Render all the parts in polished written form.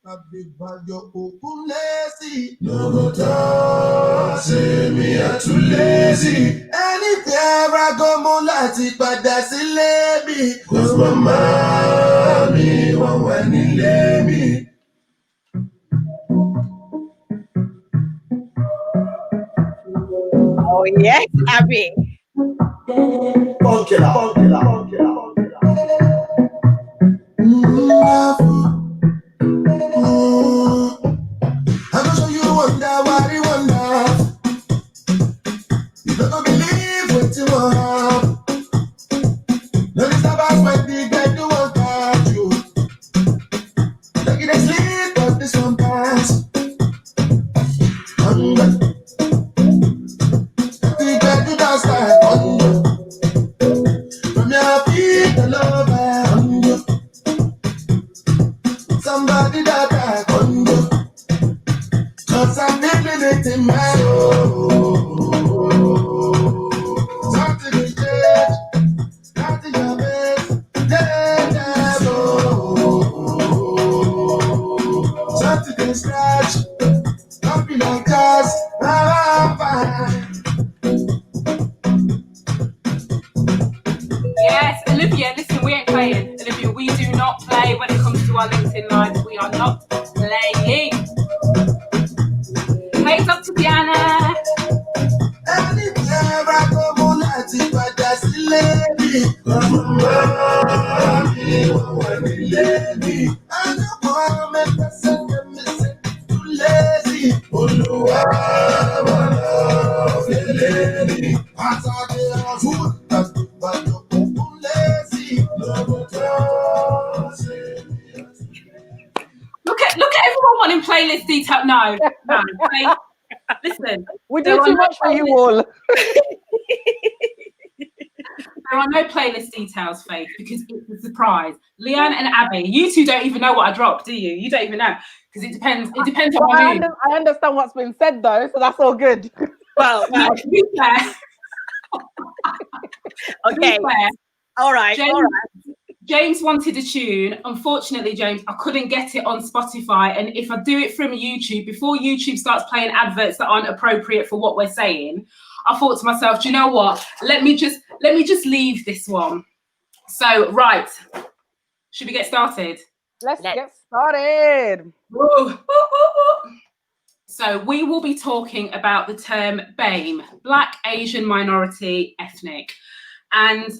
No go talk, say me a too lazy. Anytime I go mo láti padà sílé mi. Cause mama mi wọ́n wà nílé mi. Oh yes, Abby. I'm gonna show you wonder what you wonder. You don't believe what you want. No disturbance when the guy do want catch you. Don't get sleep, but this one pass. Hunger. The guy do not start hunger. From your feet, the lover hunger. Somebody that I hunger. Cause I'm feeling it in my soul. Something is change. Nothing your best. Yeah, something can scratch. Don't be like us. I'm fine. Yes, Olivia, listen, we ain't playing. Olivia, we do not play when it comes to our LinkedIn lives. We are not playing. Hey, Dr. Diana. Anytime I go more láti padà sílé mi. Màmá mi wọ́n wà nílé mi. Àdàpọ̀ mẹ́ta sẹ́yìn mi ṣe too lazy. Olúwa máa lọ fẹ́lẹ́ mi. Àtàdé ọ̀fun àti ìbàdàn kúkú lazy. Lọ́wọ́ tó ṣe mí. Look at everyone wanting playlist detail. No. Listen. We do too much for you all. There are no playlist details, Faith, because it's a surprise. Leanne and Abby, you two don't even know what I dropped, do you? You don't even know because it depends. It depends on my mood. I understand what's been said though, so that's all good. Well, to be fair. Okay. All right. James wanted a tune. Unfortunately, James, I couldn't get it on Spotify. And if I do it from YouTube, before YouTube starts playing adverts that aren't appropriate for what we're saying, I thought to myself, do you know what? Let me just leave this one. So, right. Should we get started? Let's get started. Whoa. So we will be talking about the term BAME, Black, Asian, Minority, Ethnic. And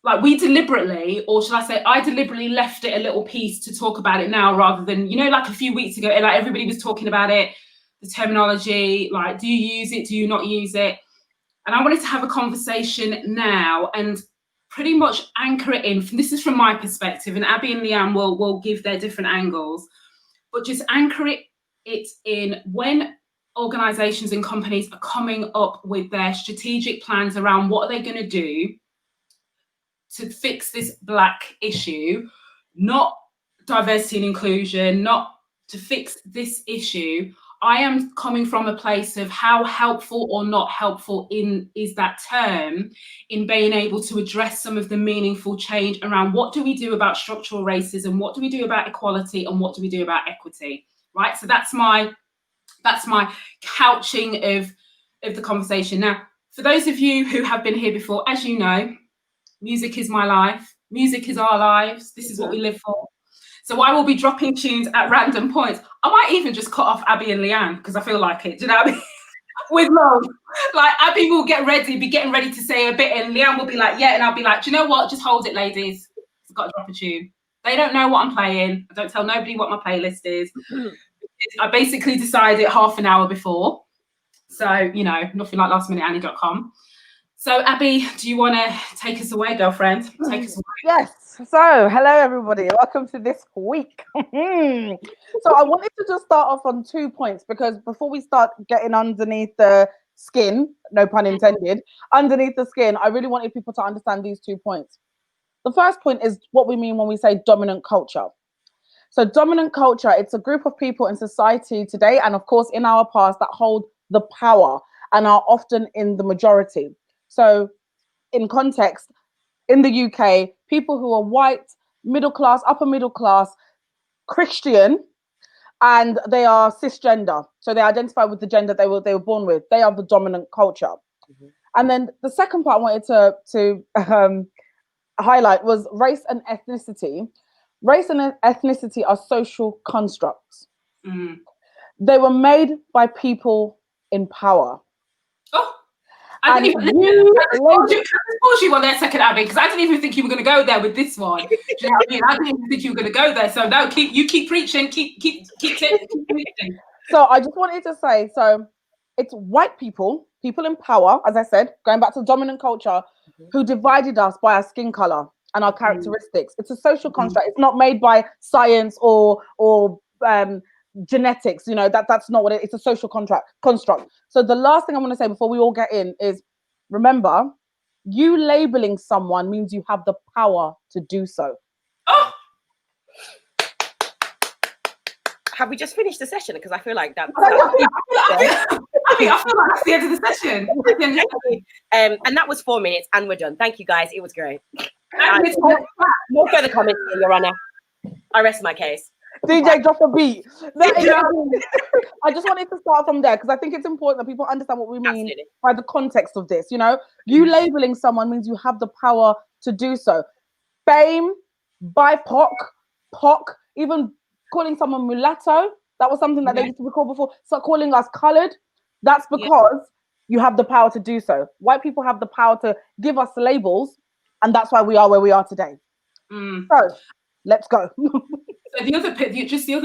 like we deliberately, or should I say, I deliberately left it a little piece to talk about it now rather than, you know, like a few weeks ago, like everybody was talking about it, the terminology, like, do you use it? Do you not use it? And I wanted to have a conversation now and pretty much anchor it in. This is from my perspective, and Abby and Leanne will give their different angles, but just anchor it in when organizations and companies are coming up with their strategic plans around what are they going to do to fix this Black issue, not diversity and inclusion, not to fix this issue. I am coming from a place of how helpful or not helpful is that term in being able to address some of the meaningful change around what do we do about structural racism, what do we do about equality, and what do we do about equity, right? So that's my couching of the conversation. Now, for those of you who have been here before, as you know, music is my life. Music is our lives. This is what we live for. So I will be dropping tunes at random points. I might even just cut off Abby and Leanne because I feel like it. Do you know what I mean? With love. Like Abby will be getting ready to say a bit, and Leanne will be like, yeah, and I'll be like, do you know what? Just hold it, ladies. I've got to drop a tune. They don't know what I'm playing. I don't tell nobody what my playlist is. I basically decide it half an hour before. So, you know, nothing like lastminuteannie.com. So, Abby, do you want to take us away, girlfriend? Take us away. Yes. So, hello, everybody. Welcome to this week. So, I wanted to just start off on 2 points because before we start getting underneath the skin, no pun intended, underneath the skin, I really wanted people to understand these 2 points. The first point is what we mean when we say dominant culture. So, dominant culture, it's a group of people in society today, and of course, in our past, that hold the power and are often in the majority. So, in context, in the UK, people who are white, middle class, upper middle class, Christian, and they are cisgender. So they identify with the gender they were born with. They are the dominant culture. And then the second part I wanted to highlight was race and ethnicity. Race and ethnicity are social constructs. They were made by people in power. Oh, I And didn't even pause you on there a second, Abby, because I didn't even think you were going to go there with this one. Do you know what I mean? I didn't even think you were going to go there. So no, keep preaching, keep preaching. So I just wanted to say, so it's white people in power, as I said, going back to dominant culture, who divided us by our skin color and our characteristics. It's a social construct. It's not made by science or genetics. You know, that's not what it's a social construct. So the last thing I want to say before we all get in is, remember, you labeling someone means you have the power to do so. Oh. Have we just finished the session? Because I feel like that. I feel like that's the end of the session. And that was 4 minutes, and we're done. Thank you, guys. It was great. No further comments, Your Honour. I rest my case. DJ, drop a beat. I just wanted to start from there because I think it's important that people understand what we mean by the context of this. You know, you labeling someone means you have the power to do so. BAME, BIPOC, POC, even calling someone mulatto, that was something that they used to be called before. So calling us colored, that's because you have the power to do so. White people have the power to give us labels, and that's why we are where we are today. So let's go. So the other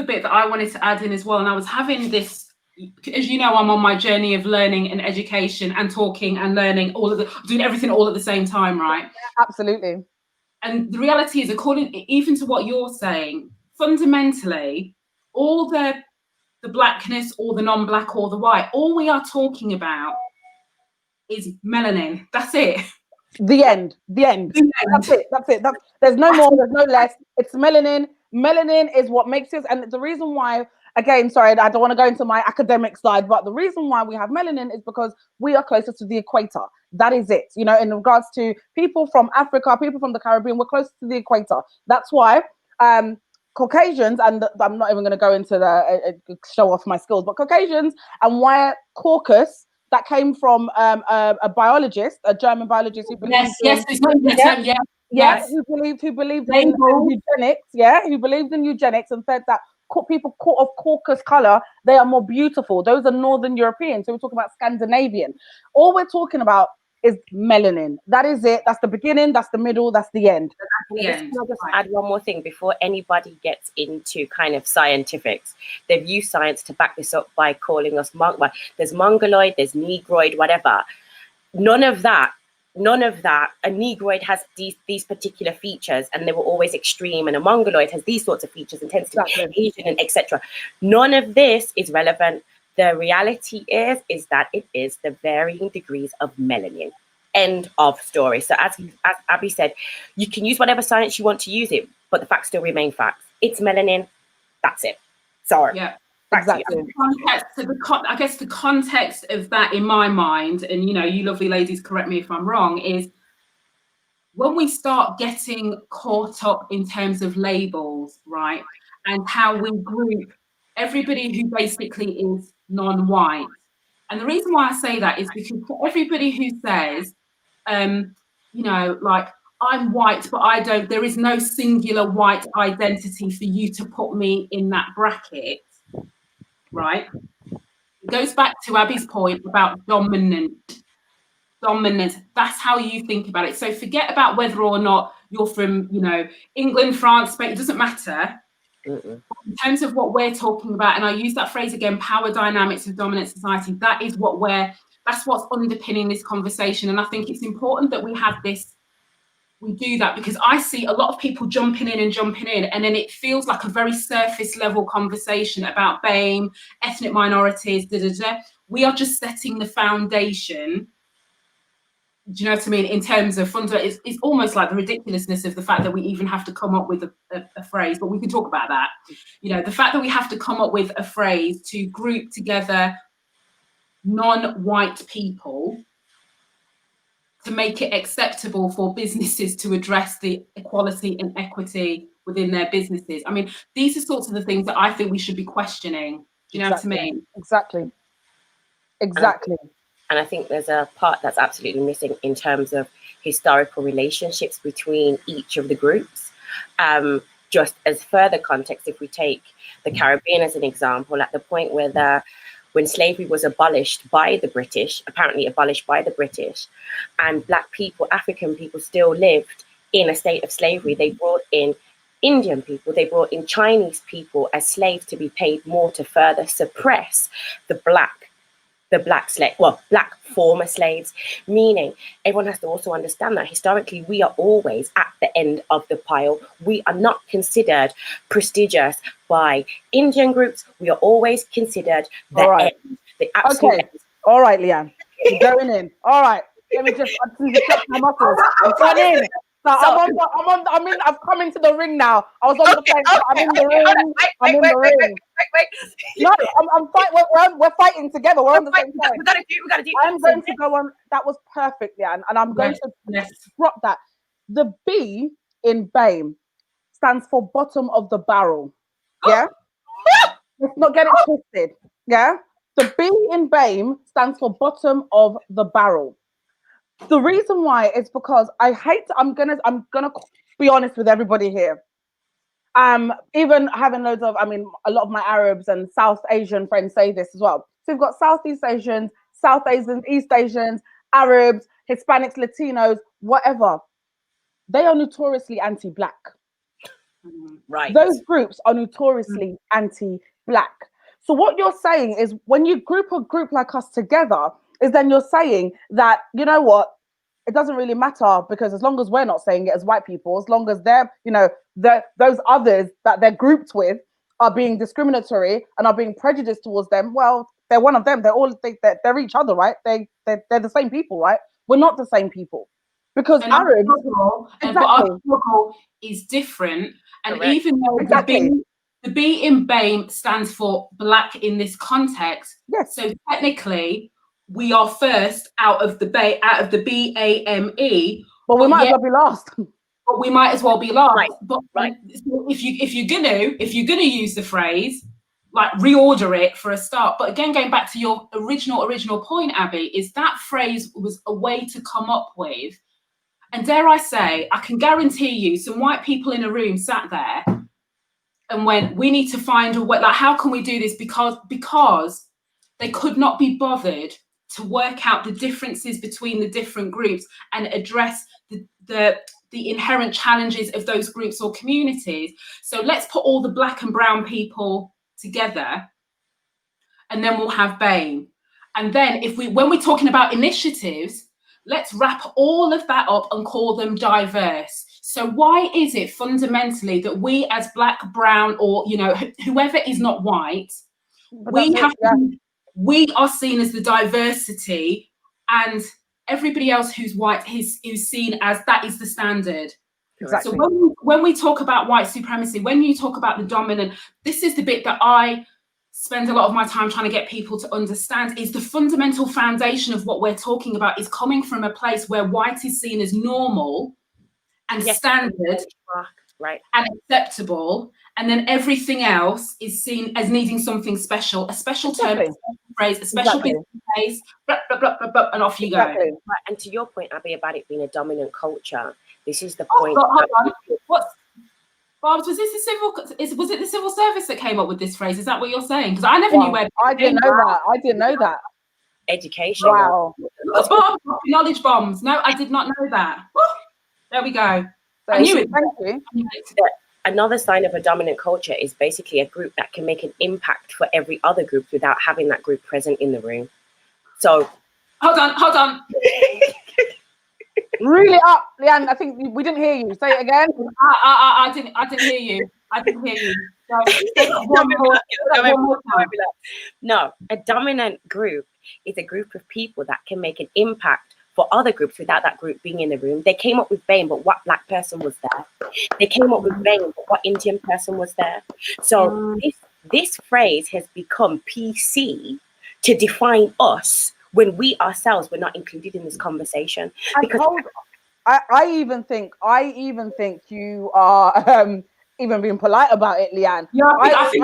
bit that I wanted to add in as well, and I was having this, as you know, I'm on my journey of learning and education and talking and learning, doing everything all at the same time, right? Yeah, absolutely. And the reality is, according even to what you're saying, fundamentally, all the blackness or the non-black or the white, all we are talking about is melanin. That's it. The end. That's it. There's no more, there's no less. It's melanin. Melanin is what makes us, and the reason why, again, sorry, I don't want to go into my academic side, but the reason why we have melanin is because we are closer to the equator. That is it. You know, in regards to people from Africa, people from the Caribbean, we're close to the equator. That's why Caucasians, and I'm not even going to go into the show off my skills, but Caucasians and why Caucus, that came from a biologist, a German biologist who believed who believed in eugenics, who believed in eugenics and said that people of Caucasus color, they are more beautiful. Those are Northern European. So we're talking about Scandinavian. All we're talking about is melanin. That is it. That's the beginning. That's the middle. That's the end. Can I just add one more thing before anybody gets into kind of scientifics? They've used science to back this up by calling us there's mongoloid, there's negroid, whatever. None of that. A negroid has these particular features, and they were always extreme, and a mongoloid has these sorts of features and tends to be Asian and etc. None of this is relevant. The reality is that it is the varying degrees of melanin. End of story. So as Abby said, you can use whatever science you want to use it, but the facts still remain facts. It's melanin. That's it. Sorry. Yeah. Exactly. I guess the context of that in my mind, and you know, you lovely ladies, correct me if I'm wrong, is when we start getting caught up in terms of labels, right? And how we group everybody who basically is non-white. And the reason why I say that is because for everybody who says, you know, like, I'm white, but there is no singular white identity for you to put me in that bracket, right? It goes back to Abby's point about dominance. That's how you think about it. So forget about whether or not you're from, you know, England, France, Spain, it doesn't matter. In terms of what we're talking about, and I use that phrase again, power dynamics of dominant society, that's what's underpinning this conversation. And I think it's important that we do that, because I see a lot of people jumping in, and then it feels like a very surface level conversation about BAME, ethnic minorities, We are just setting the foundation. Do you know what I mean? In terms of fundamental, it's almost like the ridiculousness of the fact that we even have to come up with a phrase, but we can talk about that. You know, the fact that we have to come up with a phrase to group together non-white people to make it acceptable for businesses to address the equality and equity within their businesses. I mean, these are sorts of the things that I think we should be questioning. Do you know what I mean? Exactly. And I think there's a part that's absolutely missing in terms of historical relationships between each of the groups. Just as further context, if we take the Caribbean as an example, at the point where when slavery was abolished by the British, apparently abolished by the British, and Black people, African people still lived in a state of slavery, they brought in Indian people, they brought in Chinese people as slaves to be paid more to further suppress the black former slaves, meaning everyone has to also understand that historically we are always at the end of the pile. We are not considered prestigious by Indian groups. We are always considered the end, the absolute end. All right, Leanne, you're going in. All right, let me just flex my muscles. I'm going in. So I've come into the ring now. I was on the fence. I'm in the ring. I'm in the ring. Wait. No, I'm fighting. We're fighting together. We're on the same side. We gotta do. I'm going to go on. That was perfect, Leanne, and I'm going to drop that. The B in BAME stands for bottom of the barrel. Yeah, let's not get it twisted. Yeah, the B in BAME stands for bottom of the barrel. The reason why is because I'm gonna be honest with everybody here. Even having loads of, a lot of my Arabs and South Asian friends say this as well. So we've got Southeast Asians, South Asians, East Asians, Arabs, Hispanics, Latinos, whatever. They are notoriously anti-Black. Right. Those groups are notoriously anti-Black. So what you're saying is when you group a group like us together, is then you're saying that, you know what, it doesn't really matter because as long as we're not saying it as white people, as long as they're, those others that they're grouped with are being discriminatory and are being prejudiced towards them, well, they're one of them. They're each other, right? They're the same people, right? We're not the same people because Arabs. But our struggle is different, and correct. even though the B in BAME stands for Black in this context, yes. So technically, we are first out of the BAME, but we might as well be last. But we might as well be last. Right. But if you're gonna use the phrase, like reorder it for a start. But again, going back to your original point, Abby, is that phrase was a way to come up with, and dare I say, I can guarantee you, some white people in a room sat there, and when we need to find a way, like how can we do this? Because they could not be bothered to work out the differences between the different groups and address the inherent challenges of those groups or communities. So let's put all the Black and brown people together, and then we'll have BAME. And then when we're talking about initiatives, let's wrap all of that up and call them diverse. So why is it fundamentally that we as Black, brown, or whoever is not white, we are seen as the diversity, and everybody else who's white is seen as that is the standard. Exactly. So when we talk about white supremacy, when you talk about the dominant, this is the bit that I spend a lot of my time trying to get people to understand, is the fundamental foundation of what we're talking about is coming from a place where white is seen as normal and standard, right, and acceptable, and then everything else is seen as needing something special, a special term, a special phrase, a special business case, blah, blah, blah, blah, blah, and off you go. Right. And to your point, Abby, about it being a dominant culture, this is the point. Hold on. Barbs, was it the civil service that came up with this phrase? Is that what you're saying? Because I never knew where. I didn't know that. Education. Wow. Knowledge bombs. No, I did not know that. There we go. I knew it. Thank you. Another sign of a dominant culture is basically a group that can make an impact for every other group without having that group present in the room. So hold on. Really up, Leanne. I think we didn't hear you. Say it again. I didn't hear you. No, a dominant group is a group of people that can make an impact for other groups without that group being in the room. They came up with BAME, but what Black person was there? They came up with BAME, but what Indian person was there? So this phrase has become PC to define us when we ourselves were not included in this conversation. Because I even think you are even being polite about it, Leanne. Yeah, I think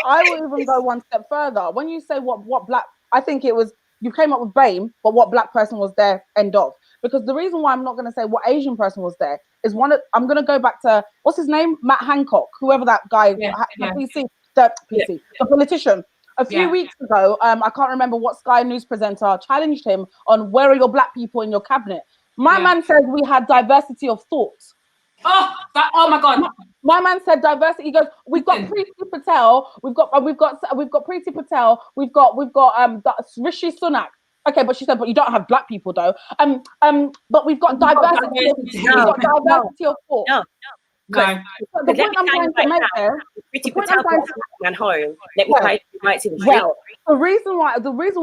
I will even go one step further. When you say what black, I think it was you came up with BAME, but what black person was there? End of. Because the reason why I'm not going to say what Asian person was there is I'm going to go back to what's his name, Matt Hancock, whoever that guy, the politician. A few weeks ago, I can't remember what Sky News presenter challenged him on where are your black people in your cabinet. My man said we had diversity of thought. Oh my God. My man said diversity. He goes, we've got Preeti Patel, we've got Preeti Patel, we've got Rishi Sunak. Okay, but she said, but you don't have black people though. But we've got diversity. We've got diversity of thought. No. The point I'm trying to make there. The reason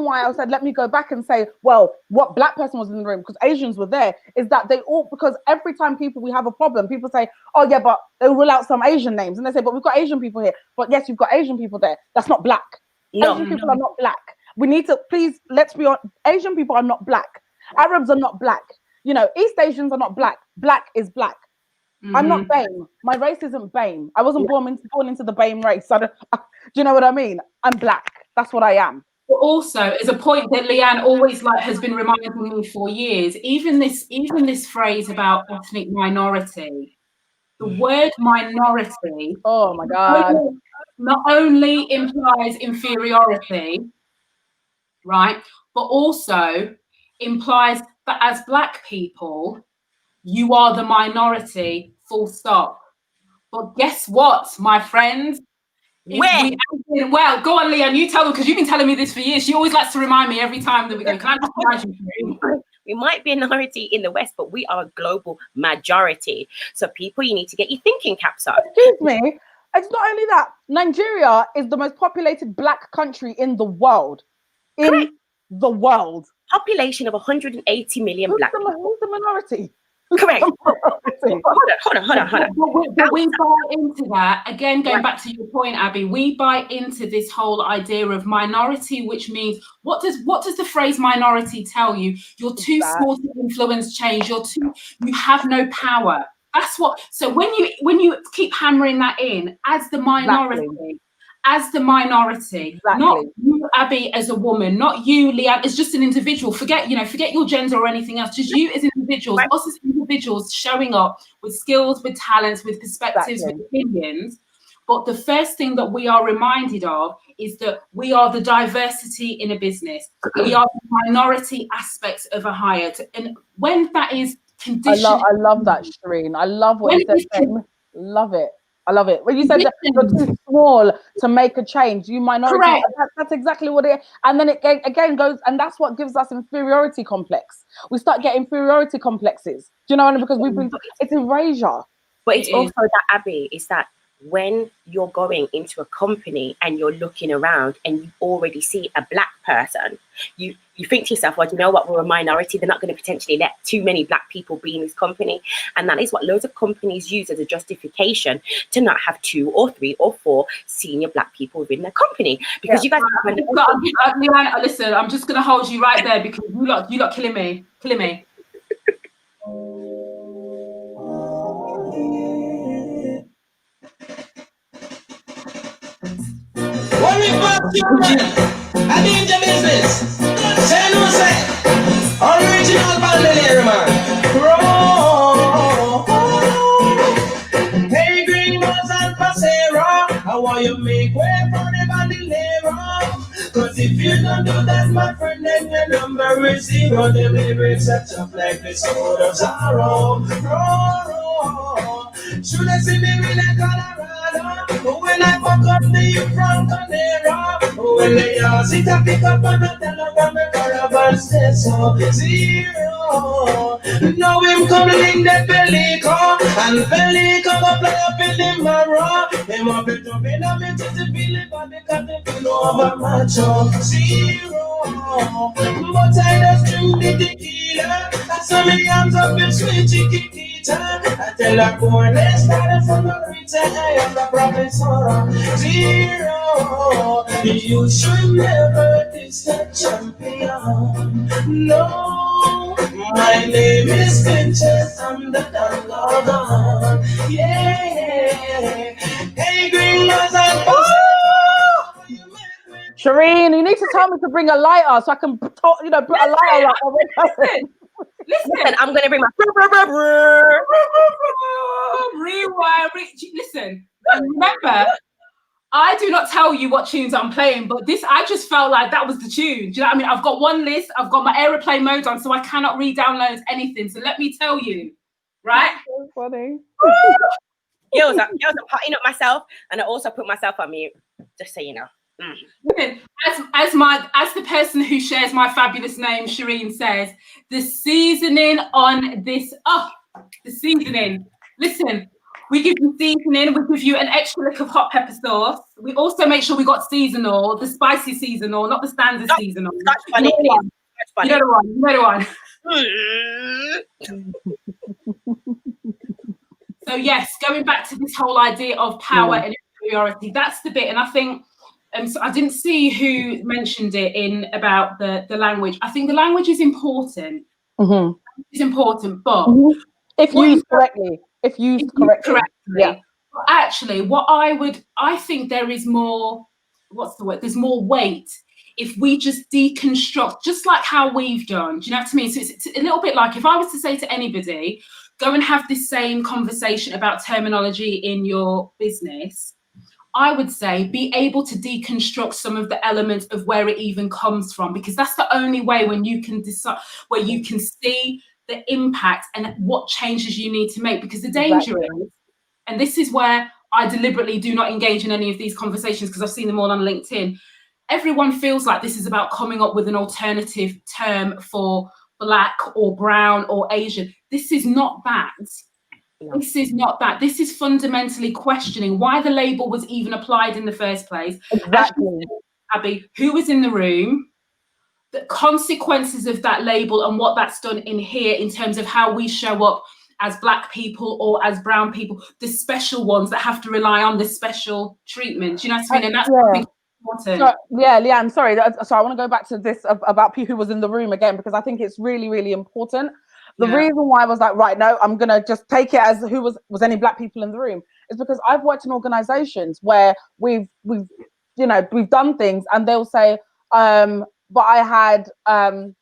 why I said let me go back and say, well, what black person was in the room because Asians were there is that because every time we have a problem, people say, oh yeah, but they rule out some Asian names and they say, but we've got Asian people here. But yes, you've got Asian people there. That's not black. Asian people are not black. We need to let's be honest. Asian people are not black. Arabs are not black. East Asians are not black. Black is black. I'm not BAME. My race isn't BAME. I wasn't born into the BAME race. Do you know what I mean? I'm black. That's what I am. But also, as a point that Leanne always has been reminding me for years, even this phrase about ethnic minority, the word minority. Oh my God. Not only implies inferiority, right, but also implies that as black people, you are the minority, full stop. But guess what, my friends? Well, go on, Leanne, you tell them, because you've been telling me this for years. She always likes to remind me every time that we go, can I just remind you? We might be a minority in the West, but we are a global majority. So people, you need to get your thinking caps on. Excuse me. It's not only that. Nigeria is the most populated black country in the world. The world. Population of 180 million black people. Who's the minority? Correct. Hold on. But we buy into that. Again, going back to your point, Abby, we buy into this whole idea of minority, which means what does the phrase minority tell you? You're too small to influence change. You have no power. That's what. So when you keep hammering that in as the minority. Exactly. Not you, Abby, as a woman, not you, Leanne, as just an individual. Forget your gender or anything else. Just you as individuals, us as individuals showing up with skills, with talents, with perspectives, with opinions. But the first thing that we are reminded of is that we are the diversity in a business. We are the minority aspects of a hire. And when that is conditioned, I love that, Shereen. I love what you said. Love it. I love it. When you said that you're too small to make a change, you minority, that's exactly what it is. And then it again goes, and that's what gives us inferiority complex. We start getting inferiority complexes. Do you know what I mean? Because it's erasure. But it's also that, Abby, is that when you're going into a company and you're looking around and you already see a black person, you think to yourself, well, you know what, we're a minority. They're not going to potentially let too many black people be in this company. And that is what loads of companies use as a justification to not have 2 or 3 or 4 senior black people within their company. Because you guys Leanne, listen, I'm just going to hold you right there because you lot killing me. I need your business. Say no, say. Original bandolier, man. Hey, green balls and pasero. How are you make way for the bandolier? Cause if you don't do that, my friend, then your number is 0. The lyrics set up like the sword of sorrow. Should I see me in a Colorado? When I fuck up the youth from Canero, when they all sit and pick up on the telegram, the caravan says so. 0. Now him coming in the Pelico, and Pelico go play up in the marrow. Him up it up in a bit to the Billy, but they got the pillow over macho. 0. But I just drink the tequila, and so me hands up in sweet chiquitita. I tell her, go and let's start from the return. I am the professor. 0. You should never diss the champion. No, my name is Vincent. I'm the Dangagan. yeah. Hey, green was a Shereen, you need to tell me to bring a lighter so I can, put a lighter up. Listen, I'm going to bring my... Rewind. Listen, and remember, I do not tell you what tunes I'm playing, but this, I just felt like that was the tune. Do you know what I mean? I've got one list, I've got my aeroplane mode on, so I cannot re-download anything. So let me tell you, right? So funny. Girls, I'm potting up myself, and I also put myself on mute, just so you know. As the person who shares my fabulous name, Shereen, says, the seasoning on this, the seasoning. Listen, we give you seasoning, we give you an extra lick of hot pepper sauce. We also make sure we got seasonal, the spicy seasonal, not the standard seasonal. That's funny, you know That's funny. You know the one. So yes, going back to this whole idea of power and inferiority, that's the bit. And I think, so I didn't see who mentioned it in about the language. I think the language is important. Mm-hmm. It's important, but if used correctly. Yeah. But actually, I think there is more, what's the word? There's more weight if we just deconstruct, just like how we've done. Do you know what I mean? So it's a little bit like if I was to say to anybody, go and have this same conversation about terminology in your business, I would say be able to deconstruct some of the elements of where it even comes from, because that's the only way when you can decide, where you can see the impact and what changes you need to make. Because the danger is, and this is where I deliberately do not engage in any of these conversations because I've seen them all on LinkedIn. Everyone feels like this is about coming up with an alternative term for Black or brown or Asian. This is not that. No. This is not that. This is fundamentally questioning why the label was even applied in the first place. Exactly. Abby, who was in the room, the consequences of that label and what that's done in here in terms of how we show up as Black people or as brown people, the special ones that have to rely on this special treatment. Do you know what I mean? And that's important. So, Leanne, sorry. So I want to go back to this about who was in the room again, because I think it's really, really important. The reason why I was like, right, no, I'm going to just take it as who was any Black people in the room is because I've worked in organizations where we've done things and they'll say, but I had, I'm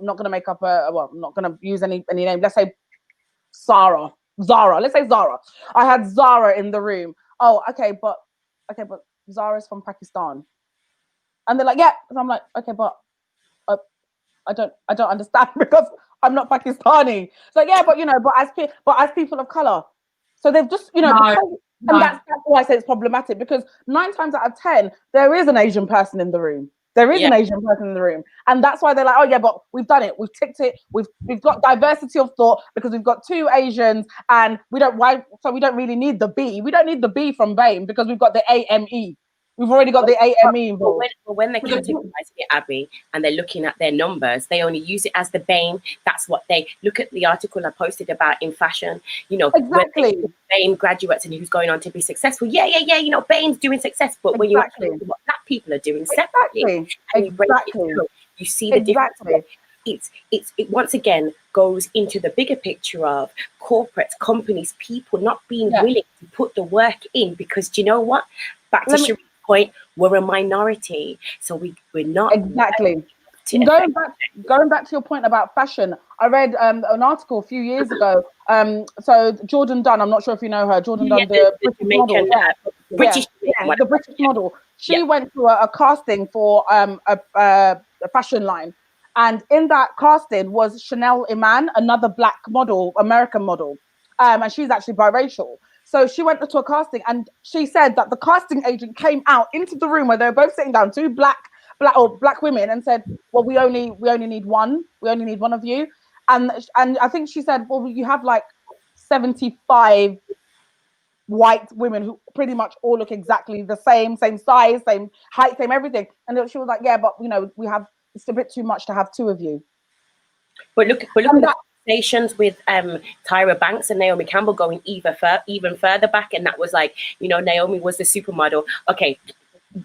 not going to make up I'm not going to use any name. Let's say Zara. Let's say Zara. I had Zara in the room. Oh, okay, but Zara's from Pakistan. And they're like, yeah. And I'm like, okay, but I don't understand because I'm not Pakistani. It's like, yeah, but as people of color. So they've just, and that's why I say it's problematic, because 9 times out of 10, there is an Asian person in the room. An Asian person in the room. And that's why they're like, oh yeah, but we've done it. We've ticked it. We've got diversity of thought because we've got 2 Asians and we don't really need the B. We don't need the B from BAME because we've got the AME. We've already got the AME involved. When they're categorizing it, Abby, and they're looking at their numbers, they only use it as the BAME. That's what they look at. The article I posted about in fashion, exactly. BAME graduates and who's going on to be successful. Yeah. BAME's doing success, but when you actually look at what Black people are doing separately, and you break it down, you see the difference. It once again goes into the bigger picture of corporates, companies, people not being willing to put the work in, because do you know what? Back to Shereen's point, we're a minority, so we're not exactly. Going back to your point about fashion, I read an article a few years ago. So Jordan Dunn, I'm not sure if you know her. Jordan Dunn, the British model, the British model. She went to a casting for a fashion line, and in that casting was Chanel Iman, another Black model, American model, and she's actually biracial. So she went to a casting, and she said that the casting agent came out into the room where they were both sitting down, 2 black women, and said, "Well, we only need one. We only need one of you." And I think she said, "Well, you have like 75 white women who pretty much all look exactly the same size, same height, same everything." And she was like, "Yeah, but we have, it's a bit too much to have 2 of you." But look at conversations with Tyra Banks and Naomi Campbell going even further back, and that was like, Naomi was the supermodel. Okay,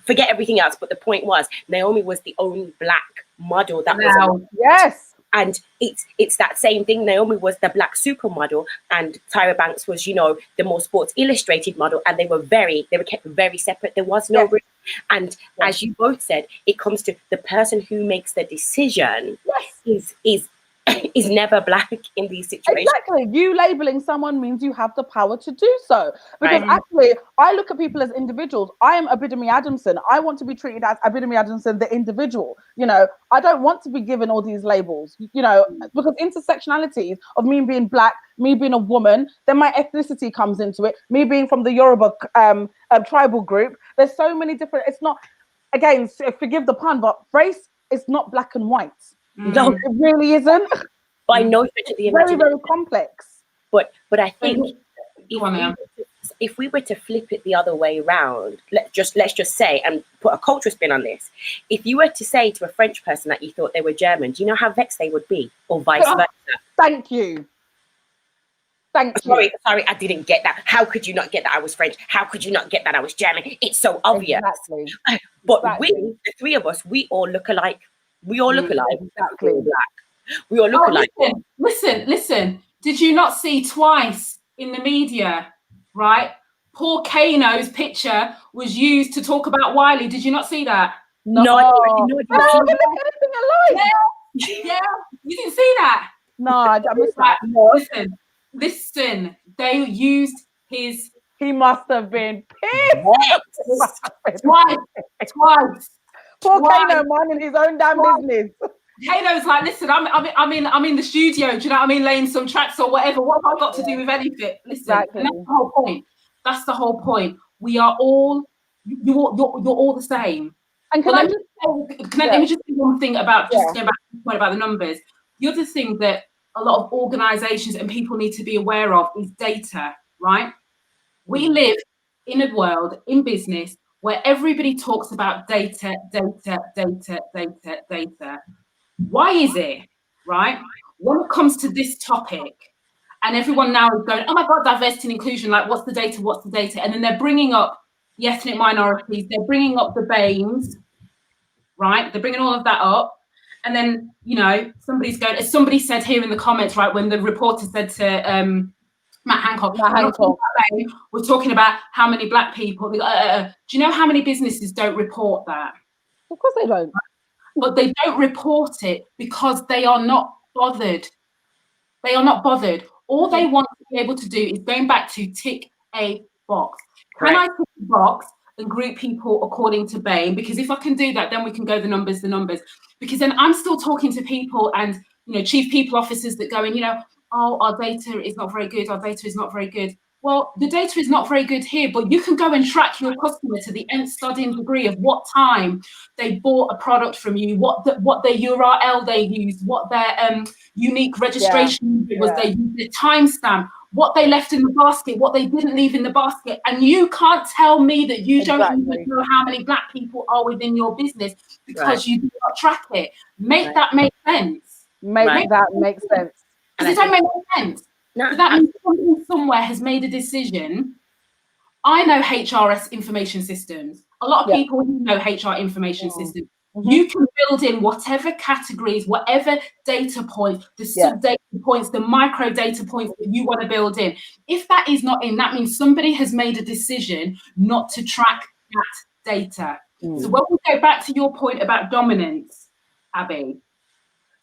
forget everything else, but the point was Naomi was the only Black model that was yes, And it's that same thing. Naomi was the black supermodel, and Tyra Banks was, you know, the more Sports Illustrated model, and they were kept very separate. There was no room. And as you both said, it comes to the person who makes the decision is never black in these situations. Exactly. You labeling someone means you have the power to do so. Because actually, I look at people as individuals. I am Abidemi Adamson. I want to be treated as Abidemi Adamson, the individual. You know, I don't want to be given all these labels, you know, because intersectionalities of me being black, me being a woman, then my ethnicity comes into it, me being from the Yoruba tribal group. There's so many different, it's not, again, forgive the pun, but race is not black and white. No, it really isn't. By no stretch of the imagination. Very, very complex. But I think if we were to flip it the other way around, let's just say, and put a cultural spin on this, if you were to say to a French person that you thought they were German, do you know how vexed they would be, or vice versa? Thank you. Sorry, I didn't get that. How could you not get that I was French? How could you not get that I was German? It's so obvious. Exactly. But we, the three of us, we all look alike. We all look alike. Exactly. We all look alike. Listen. Did you not see twice in the media, right? Poor Kano's picture was used to talk about Wiley. Did you not see that? No, I didn't see Yeah, you didn't see that? No, I missed that. Listen. They used his. He must have been pissed. Twice. Poor Kano minding his own damn business. Kano's like, listen, I'm in the studio. Do you know what I mean? Laying some tracks or whatever. What have I got to do with anything? Listen, exactly. And that's the whole point. That's the whole point. We are all you're all the same. And let me just say one thing about just going back to the point about the numbers. The other thing that a lot of organisations and people need to be aware of is data, right? We live in a world in business where everybody talks about data. Why is it, right? When it comes to this topic, and everyone now is going, oh my God, diversity and inclusion, like what's the data? And then they're bringing up the ethnic minorities, they're bringing up the BAMEs, right? They're bringing all of that up. And then, you know, somebody's going, as somebody said here in the comments, right, when the reporter said to Matt Hancock, we're talking about how many black people, do you know how many businesses don't report that? Of course they don't. But they don't report it because they are not bothered. They are not bothered. All they want to be able to do is going back to tick a box. Can I tick a box and group people according to BAME? Because if I can do that, then we can go the numbers. Because then I'm still talking to people and, you know, chief people officers that go in, you know, oh, our data is not very good. Our data is not very good. Well, the data is not very good here, but you can go and track your customer to the nth studying degree of what time they bought a product from you, what their URL they used, what their unique registration was, they used the timestamp, what they left in the basket, what they didn't leave in the basket. And you can't tell me that you don't even know how many black people are within your business because you do not track it. Make that make sense. Make that make sense. Because it don't make sense. No, that means somebody somewhere has made a decision. I know HRS information systems. A lot of people know HR information systems. You can build in whatever categories, whatever data points, the sub-data points, the micro data points that you want to build in. If that is not in, that means somebody has made a decision not to track that data. So when we go back to your point about dominance, Abby,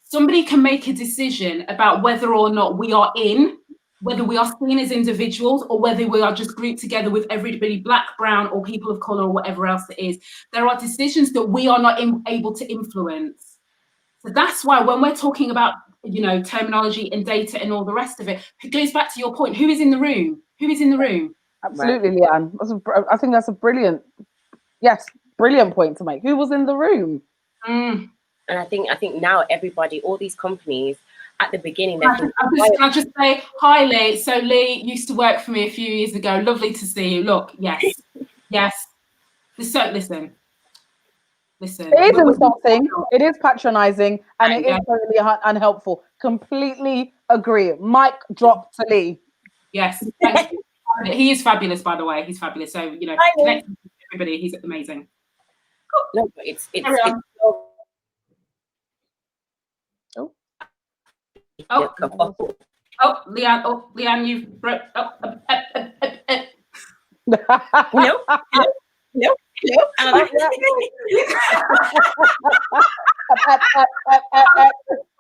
somebody can make a decision about whether or not we are in, whether we are seen as individuals or whether we are just grouped together with everybody, black, brown, or people of color, or whatever else it is. There are decisions that we are not able to influence. So that's why when we're talking about, you know, terminology and data and all the rest of it, it goes back to your point. Who is in the room? Who is in the room? Absolutely, Leanne. I think that's a brilliant point to make. Who was in the room? And I think now everybody, all these companies, at the beginning, can I just say hi, Lee? So Lee used to work for me a few years ago. Lovely to see you. Look, yes. Listen. It is insulting. It is patronising, and it is totally unhelpful. Completely agree. Mic drop to Lee. Yes, thank you. He is fabulous, by the way. He's fabulous. So you know, connect with everybody. He's amazing. No, it's Oh, Leanne. Oh, Leanne, you've broke. Hello.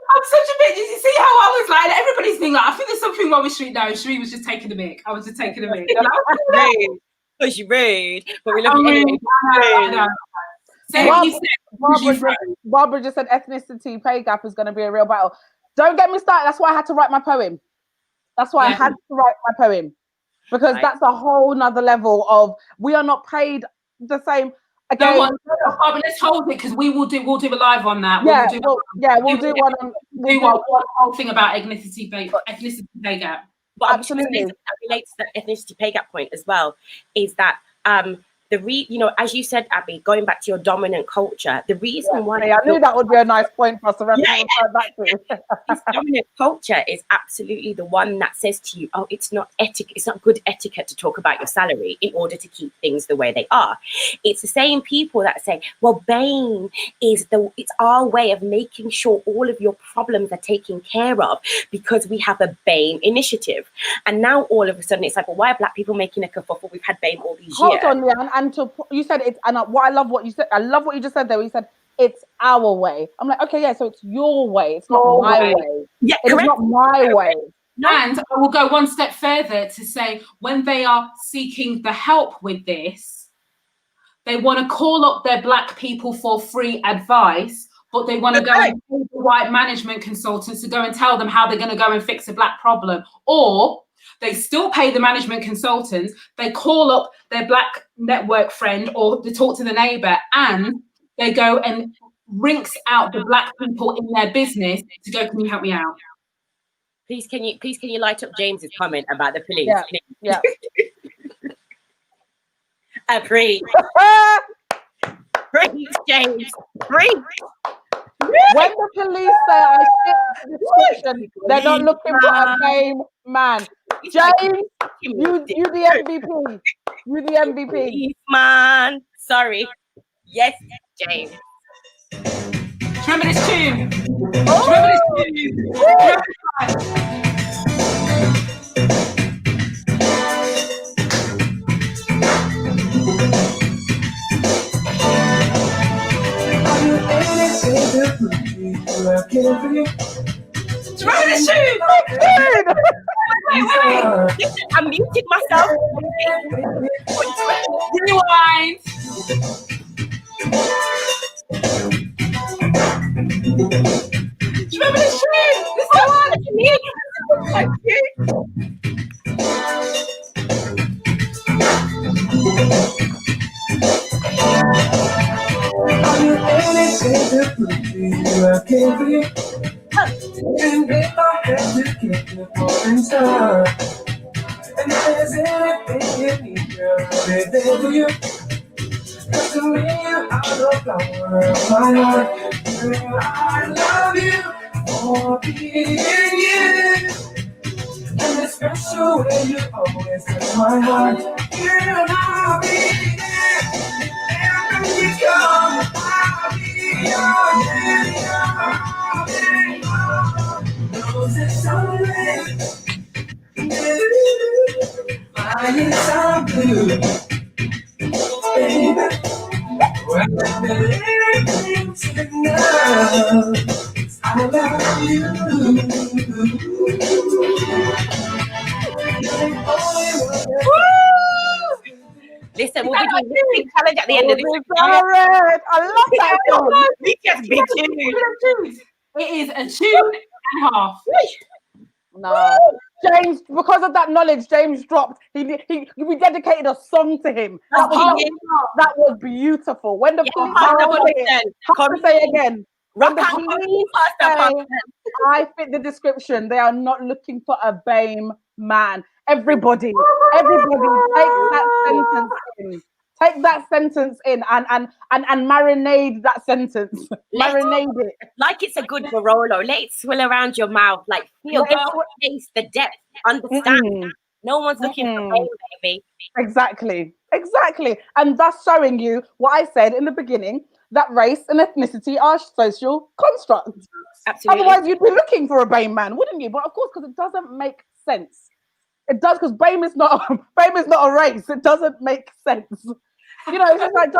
I'm such a bitch. You see how I was like, everybody's being like, I think there's something wrong with Shereen. No, Shereen was just taking the mic. I was just taking the mic. Rude. Because you're rude. But we love you anyway. I know. So you said, Barbara just said ethnicity pay gap is going to be a real battle. Don't get me started. That's why I had to write my poem. That's why I had to write my poem. Because that's a whole nother level of, we are not paid the same. Again, let's hold it, because we'll do a live on that. Yeah, we'll do one on one whole thing about ethnicity pay gap. But absolutely, that relates to that ethnicity pay gap point as well. Is that as you said, Abby, going back to your dominant culture, the reason why I knew that would be a nice point for us to refer back to. This dominant culture is absolutely the one that says to you, oh, it's not good etiquette to talk about your salary in order to keep things the way they are. It's the same people that say, well, BAME it's our way of making sure all of your problems are taken care of because we have a BAME initiative. And now all of a sudden it's like, well, why are Black people making a kerfuffle? We've had BAME all these years. Hold on, Leanne, and you said it's, and what I love what you said. I love what you just said there. You said it's our way. I'm like, okay, yeah, so it's your way. It's not my way. Yeah, it's not my way. And I will go one step further to say, when they are seeking the help with this, they want to call up their Black people for free advice, but they want to go and pay the white management consultants to go and tell them how they're going to go and fix a Black problem. Or they still pay the management consultants, they call up their Black network friend or they talk to the neighbor, and they go and rinse out the Black people in their business to go, can you help me out? Please can you light up James's comment about the police? Yeah. Preach, James. Preach. When the police say I fit the description, they're not looking for a BAME man. James, you the MVP. You the MVP. Police man. Sorry. Yes, James. Do you remember this tune? I muted myself. Rewind. Do you remember this tune? This is the one. Are you anything to prove you I can't be? And if I had to keep you for inside, and if there's anything you need, girl, I'll be there for you. Cause to me, you are the flower of my heart. Girl, I love you for being you. And the special way you always touch my heart. Girl, I'll be there. And when you come, I'll be yours. Knows it's only flying some blue, baby. Well, everything to know, I love you. Listen, we'll be doing this challenge at the end of this. I love that song. It is a tune and a half. No, James, because of that knowledge, James dropped. We dedicated a song to him. That was beautiful. When the police say again. When the police say, I fit the description, they are not looking for a BAME man. Everybody, take that sentence in. Take that sentence in and marinate that sentence. Marinate it. Like it's a good Barolo. Let it swill around your mouth. Like feel, get your taste, the depth, understand. No one's looking for BAME, baby. Exactly. And thus showing you what I said in the beginning, that race and ethnicity are social constructs. Absolutely. Otherwise, you'd be looking for a BAME man, wouldn't you? But of course, because it doesn't make sense. It does, because BAME is not a race. It doesn't make sense. You know, it's just like,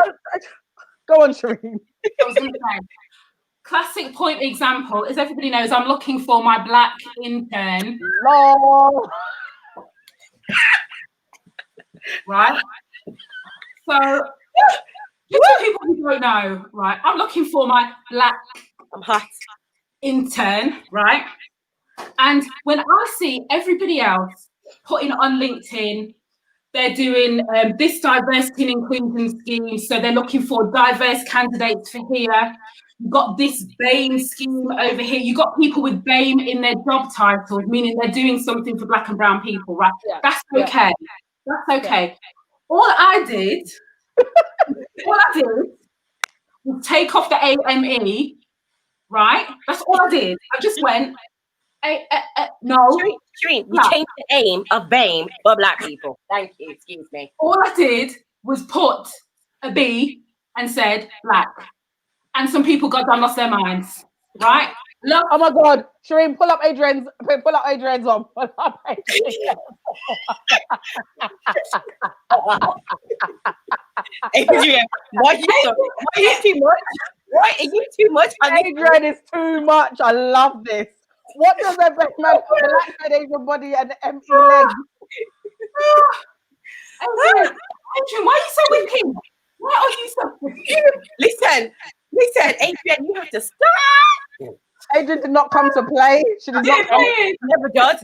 go on, Shereen. I was going to say, classic point example, as everybody knows, I'm looking for my black intern. Lol. Right? So, just for people who don't know, right, I'm looking for my black intern, right? And when I see everybody else putting on LinkedIn, they're doing this diversity and inclusion scheme, so they're looking for diverse candidates for here. You've got this BAME scheme over here. You've got people with BAME in their job titles, meaning they're doing something for black and brown people, right? Yeah. That's okay. Yeah. That's okay. Yeah. All I did was take off the AME, right? That's all I did. I just went, no. Shereen, you changed the aim of BAME for black people. Thank you. Excuse me. All I did was put a B and said black. And some people lost their minds, right? Look. Oh my God, Shereen, pull up Adrian's on. Pull up Adrian, why are you too much? Why are you too much? Adrian is too much. I love this. What does a black man for black head, Asian body, and empty legs? Adrian, why are you so wicked? Why are you so wicked? Listen, Adrian, you have to stop. Adrian did not come to play. She did not come. Never does.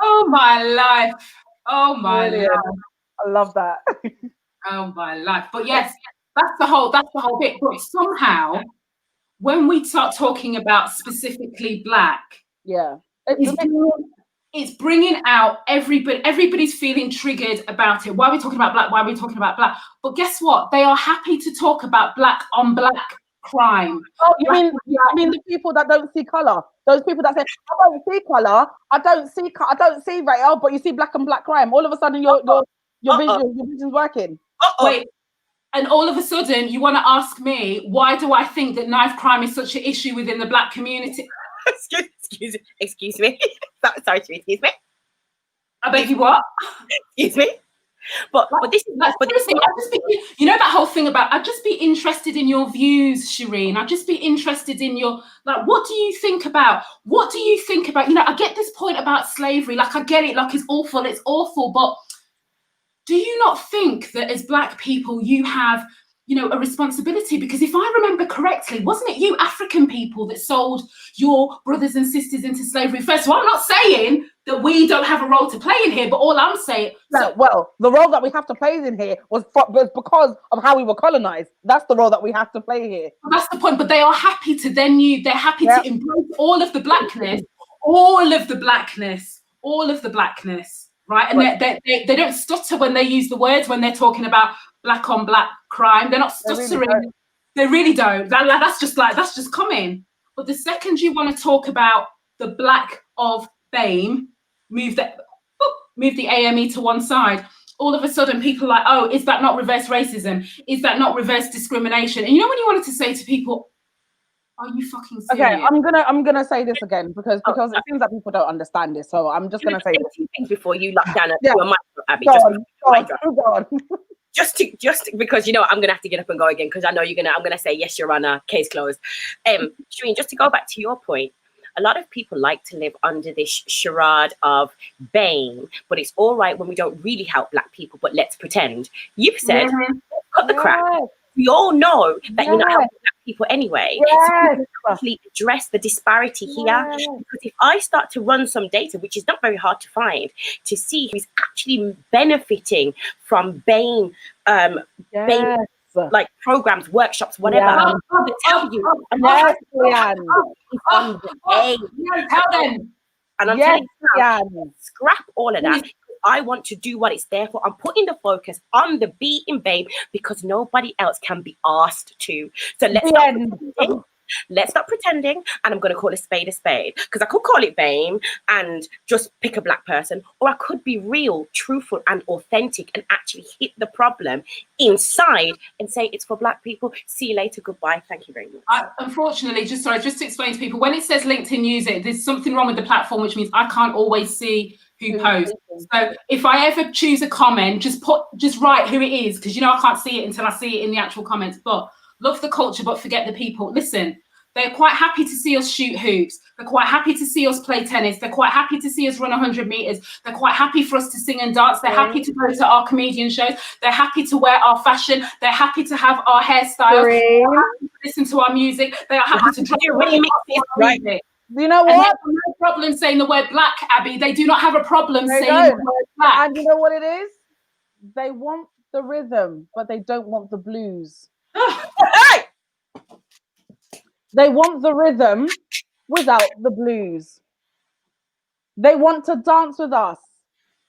Oh my life. Oh my life. I love that. Oh my life. But yes, that's the whole bit. But somehow, when we start talking about specifically black, it's bringing out everybody. Everybody's feeling triggered about it. Why are we talking about black? Why are we talking about black? But guess what? They are happy to talk about black on black crime. Oh, you mean the people that don't see color? Those people that say, I don't see color, I don't see racial, but you see black and black crime. All of a sudden, your vision's working. Wait, and all of a sudden, you want to ask me, why do I think that knife crime is such an issue within the black community? Excuse me. Sorry, excuse me. I beg you what? Excuse me. But this is you know that whole thing about I'd just be interested in your views, Shereen. I'd just be interested in your what do you think about? You know, I get this point about slavery, like I get it, like it's awful, but do you not think that as black people you have, you know, a responsibility? Because if I remember correctly, wasn't it you African people that sold your brothers and sisters into slavery? First of all, I'm not saying that we don't have a role to play in here, but all I'm saying... well, the role that we have to play in here was because of how we were colonized. That's the role that we have to play here. Well, that's the point, but they are happy to to embrace all of the blackness, right? And they don't stutter when they use the words, when they're talking about black on black crime. They're not stuttering. They really don't. That's just coming. But the second you want to talk about the black of BAME, move the AME to one side. All of a sudden, people are like, oh, is that not reverse racism? Is that not reverse discrimination? And you know when you wanted to say to people, are you fucking serious? Okay, I'm gonna say this again because it seems that people don't understand this. So I'm just gonna say two things before you lock down your mic, Abby. Go on. Just because you know I'm gonna have to get up and go again because I know I'm gonna say yes, Your Honor, case closed. Shereen, just to go back to your point, a lot of people like to live under this charade of BAME, but it's all right when we don't really help black people, but let's pretend. You've said, cut the crap. We all know that you're not helping black people anyway. So we actually address the disparity here. Because if I start to run some data, which is not very hard to find, to see who's actually benefiting from BAME, BAME like programs, workshops, whatever. I'm going to tell you. Tell them. And I'm telling you, scrap all of that. I want to do what it's there for. I'm putting the focus on the B in BAME because nobody else can be asked to. So let's let's stop pretending, and I'm going to call a spade, because I could call it BAME and just pick a black person, or I could be real, truthful and authentic and actually hit the problem inside and say it's for black people. See you later, goodbye, thank you very much. Unfortunately, just to explain to people, when it says LinkedIn user, there's something wrong with the platform, which means I can't always see who posts. So if I ever choose a comment, just write who it is, because I can't see it until I see it in the actual comments. But love the culture, but forget the people. Listen, they're quite happy to see us shoot hoops. They're quite happy to see us play tennis. They're quite happy to see us run 100 meters. They're quite happy for us to sing and dance. They're happy to go to our comedian shows. They're happy to wear our fashion. They're happy to have our hairstyles. They're happy to listen to our music. They are happy to do right. You know what? And they have no problem saying the word black, Abby. They do not have a problem saying the word black. And you know what it is? They want the rhythm, but they don't want the blues. They want the rhythm without the blues. They want to dance with us,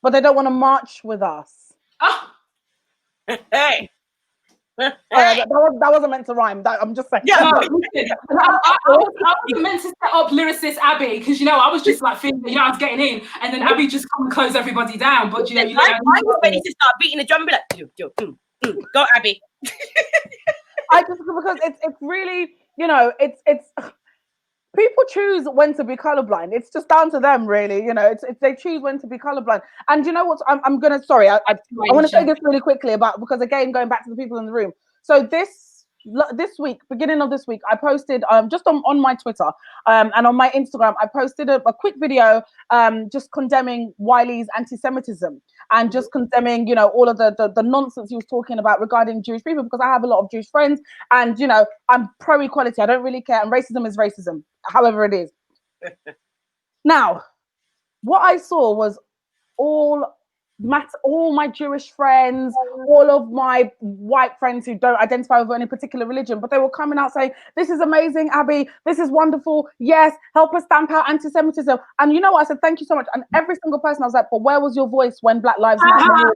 but they don't want to march with us. Hey. That wasn't meant to rhyme. I'm just saying. Yeah, no, I was meant to set up lyricist Abby, because I was just like feeling, I was getting in, and then Abby just come and close everybody down. But I was ready to start beating the drum and be like, go Abby. Because it's really, it's people choose when to be colorblind. It's just down to them, really. It's they choose when to be colorblind. And you know what? I'm gonna. Sorry, I want to say this really quickly because again, going back to the people in the room. So this week, beginning of this week, I posted just on my Twitter and on my Instagram, I posted a quick video just condemning Wiley's anti-Semitism and just condemning, all of the nonsense he was talking about regarding Jewish people, because I have a lot of Jewish friends and, I'm pro-equality. I don't really care. And racism is racism, however it is. Now, what I saw was all my Jewish friends, all of my white friends who don't identify with any particular religion, but they were coming out saying, this is amazing, Abby, this is wonderful, yes, help us stamp out anti-Semitism. And you know what, I said, thank you so much. And every single person, I was like, but where was your voice when Black Lives Matter?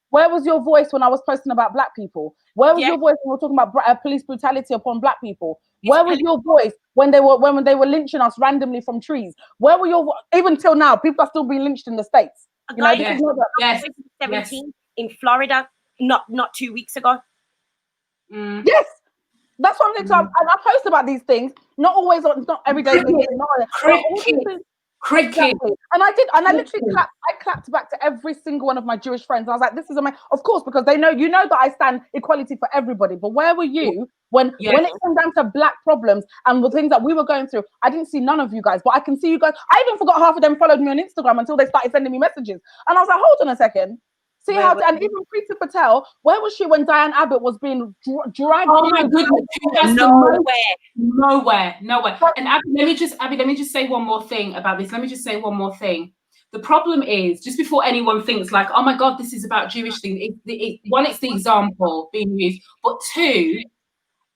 Where was your voice when I was posting about black people? Where was your voice when we were talking about police brutality upon black people? Where was your voice when they were lynching us randomly from trees? Where were your even till now? People are still being lynched in the States. Yes. In Florida, not 2 weeks ago. Yes, that's what I'm saying. And I post about these things, not always, not every day. Cricket. And I did, and I literally clapped back to every single one of my Jewish friends. I was like, this is amazing. Of course, because they know, that I stand equality for everybody. But where were you when it came down to black problems and the things that we were going through? I didn't see none of you guys, but I can see you guys. I even forgot half of them followed me on Instagram until they started sending me messages. And I was like, hold on a second. See how, and even Preeti Patel, where was she when Diane Abbott was being dragged? Oh my goodness, nowhere. And Abby, let me just say one more thing about this. The problem is, just before anyone thinks like, oh my God, this is about Jewish things. One, it's the example being used, but two,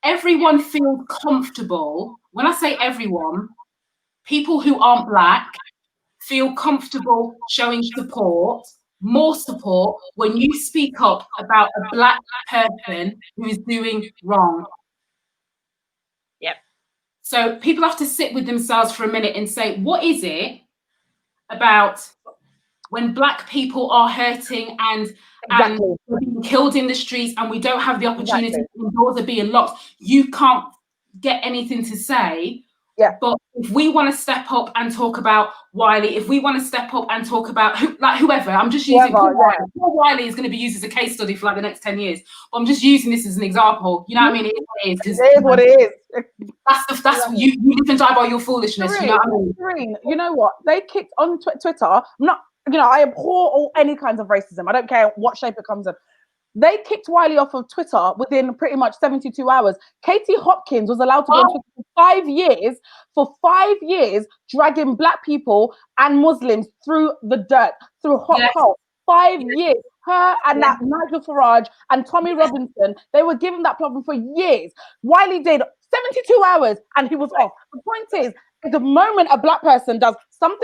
everyone feels comfortable. When I say everyone, people who aren't black feel comfortable showing more support when you speak up about a black person who is doing wrong. Yep. So people have to sit with themselves for a minute and say, what is it about when black people are hurting and being killed in the streets and we don't have the opportunity when doors are being locked, you can't get anything to say. Yeah. But if we want to step up and talk about Wiley, if we want to step up and talk about whoever, I'm just using Poor Wiley is going to be used as a case study for like the next 10 years. But I'm just using this as an example. You know what I mean? It is what it is. That's you live and die by your foolishness. Shereen, you know what I mean? Shereen, you know what? They kicked on Twitter. I'm not, I abhor any kinds of racism. I don't care what shape it comes in. They kicked Wiley off of Twitter within pretty much 72 hours. Katie Hopkins was allowed to go on Twitter for 5 years, for 5 years, dragging black people and Muslims through the dirt, through hot coal. 5 years. Her and that Nigel Farage and Tommy Robinson, they were given that problem for years. Wiley did 72 hours and he was off. The point is, the moment a black person does some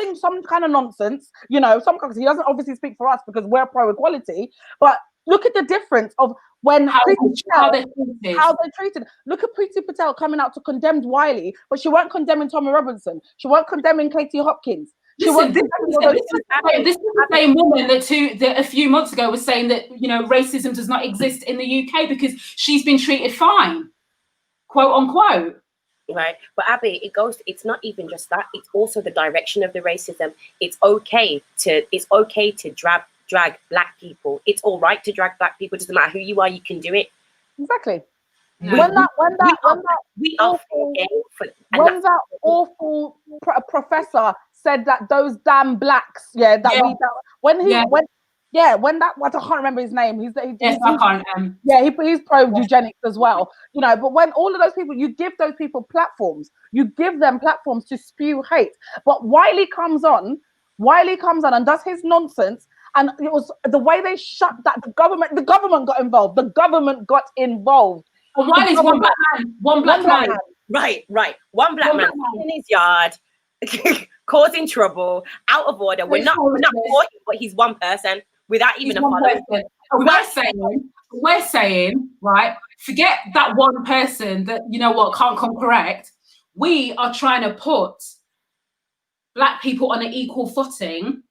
kind of nonsense, because he doesn't obviously speak for us because we're pro-equality, but look at the difference of when how they're treated. How they're treated. Look at Priti Patel coming out to condemn Wiley, but she weren't condemning Tommy Robinson. She weren't condemning Katie Hopkins. Listen, this is the same woman that a few months ago was saying that, you know, racism does not exist in the UK because she's been treated fine, quote unquote. Right, but Abby, it's not even just that, it's also the direction of the racism. It's okay to drag black people. It's all right to drag black people. It doesn't matter who you are, you can do it. Exactly. No. When that awful professor said that those damn blacks, when that I can't remember his name. He's pro eugenics as well, you know. But when all of those people, you give those people platforms, you give them platforms to spew hate. But Wiley comes on and does his nonsense, and it was the way they shut that. The government got involved. And Wiley's one black man. Right. One black man in his yard, causing trouble, out of order. We're not for him, but he's one person without even a following. We're saying, right, forget that one person that, you know what, can't come correct. We are trying to put black people on an equal footing.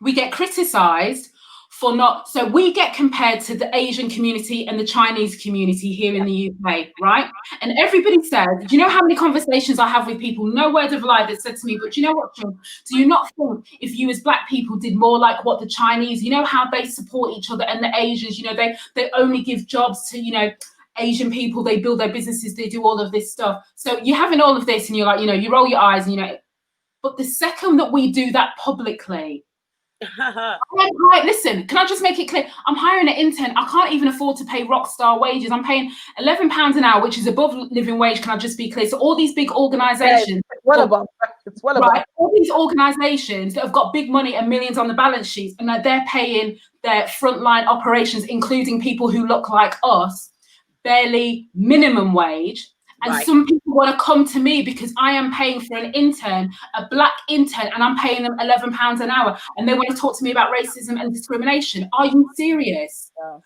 We get criticized for not, so we get compared to the Asian community and the Chinese community here in the UK, right? And everybody says, do you know how many conversations I have with people, no word of lie, that said to me, but do you know what, Sean, do you not think if you as black people did more like what the Chinese, you know how they support each other, and the Asians, you know, they only give jobs to, you know, Asian people, they build their businesses, they do all of this stuff. So you're having all of this and you're like, you know, you roll your eyes and, you know, but the second that we do that publicly, listen, can I just make it clear? I'm hiring an intern. I can't even afford to pay rock star wages. I'm paying £11 an hour, which is above living wage. Can I just be clear? So all these big organizations, it's well above. All these organizations that have got big money and millions on the balance sheets, and that they're paying their frontline operations, including people who look like us, barely minimum wage. And some people want to come to me because I am paying for an intern, a black intern, and I'm paying them £11 an hour. And they want to talk to me about racism and discrimination. Are you serious? Yeah.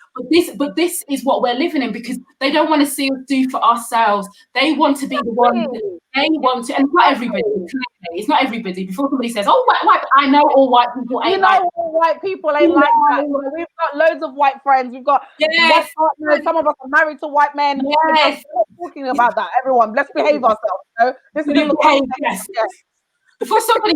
But this is what we're living in, because they don't want to see us do for ourselves. They want to be the ones that they want to, and not everybody. It's not everybody. Before somebody says, "Oh, white," I know all white people ain't like that. All white people ain't like that. We've got loads of white friends. We've got white partners. Some of us are married to white men. Yes. We're not talking about that. Everyone, let's behave ourselves. You know? This is yes. For somebody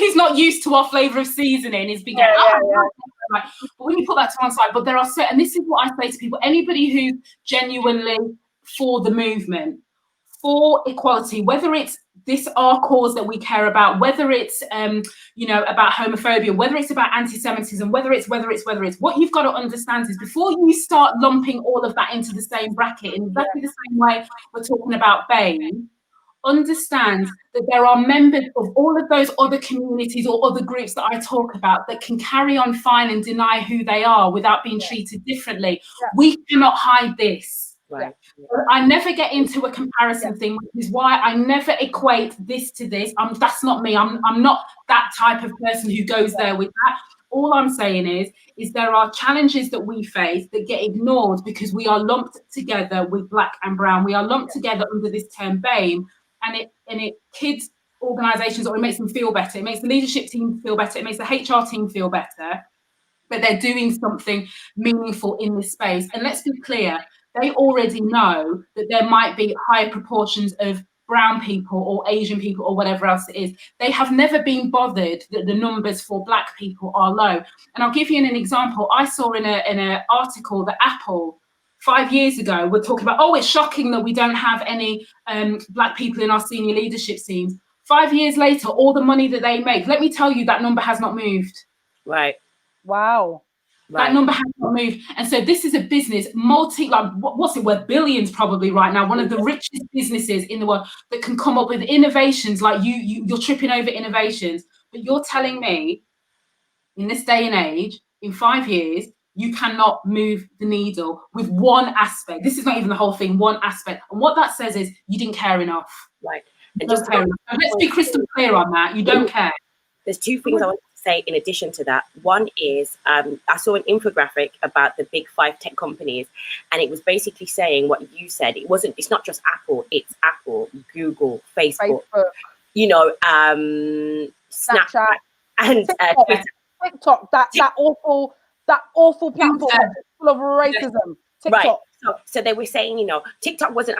who's not used to our flavour of seasoning is beginning. Right. But when you put that to one side, but there are certain, and this is what I say to people: anybody who's genuinely for the movement, for equality, whether it's our cause that we care about, whether it's you know, about homophobia, whether it's about anti-Semitism, whether it's what you've got to understand is, before you start lumping all of that into the same bracket in exactly the same way we're talking about BAME, understand that there are members of all of those other communities or other groups that I talk about that can carry on fine and deny who they are without being treated differently. We cannot hide this. Right. I never get into a comparison thing, which is why I never equate this to this. That's not me. I'm not that type of person who goes there with that. All I'm saying is there are challenges that we face that get ignored because we are lumped together with black and brown. We are lumped together under this term BAME, and it kids organizations, or it makes them feel better. It makes the leadership team feel better. It makes the HR team feel better, but they're doing something meaningful in this space. And let's be clear, they already know that there might be higher proportions of brown people or Asian people or whatever else it is. They have never been bothered that the numbers for black people are low. And I'll give you an example. I saw in an article that Apple 5 years ago were talking about, oh, it's shocking that we don't have any black people in our senior leadership teams. 5 years later, all the money that they make, let me tell you, that number has not moved. Right. Wow. That number has not moved. And so this is a business, what's it worth? Billions probably right now. One of the richest businesses in the world that can come up with innovations like you're tripping over innovations. But you're telling me in this day and age, in 5 years, you cannot move the needle with one aspect. This is not even the whole thing, one aspect. And what that says is you didn't care enough. Right. And just care enough. So let's be crystal clear on that. You don't care. There's two things I want to say in addition to that, one is I saw an infographic about the big 5 tech companies, and it was basically saying what you said. It's not just Apple, it's Apple, Google, Facebook. You know, Snapchat and TikTok, that awful platform full of racism. TikTok. Right. So they were saying, you know, TikTok wasn't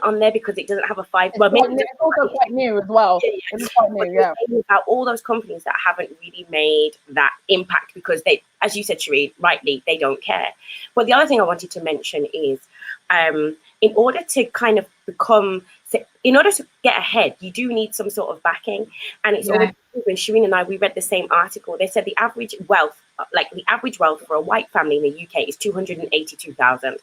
on there because it doesn't have a 5. Well, maybe it's also quite new as well. It's quite new, about all those companies that haven't really made that impact because they, as you said, Shereen, rightly, they don't care. But the other thing I wanted to mention is, in order to kind of in order to get ahead, you do need some sort of backing. And it's always when Shereen and I, we read the same article. They said the average wealth for a white family in the UK is 282,000.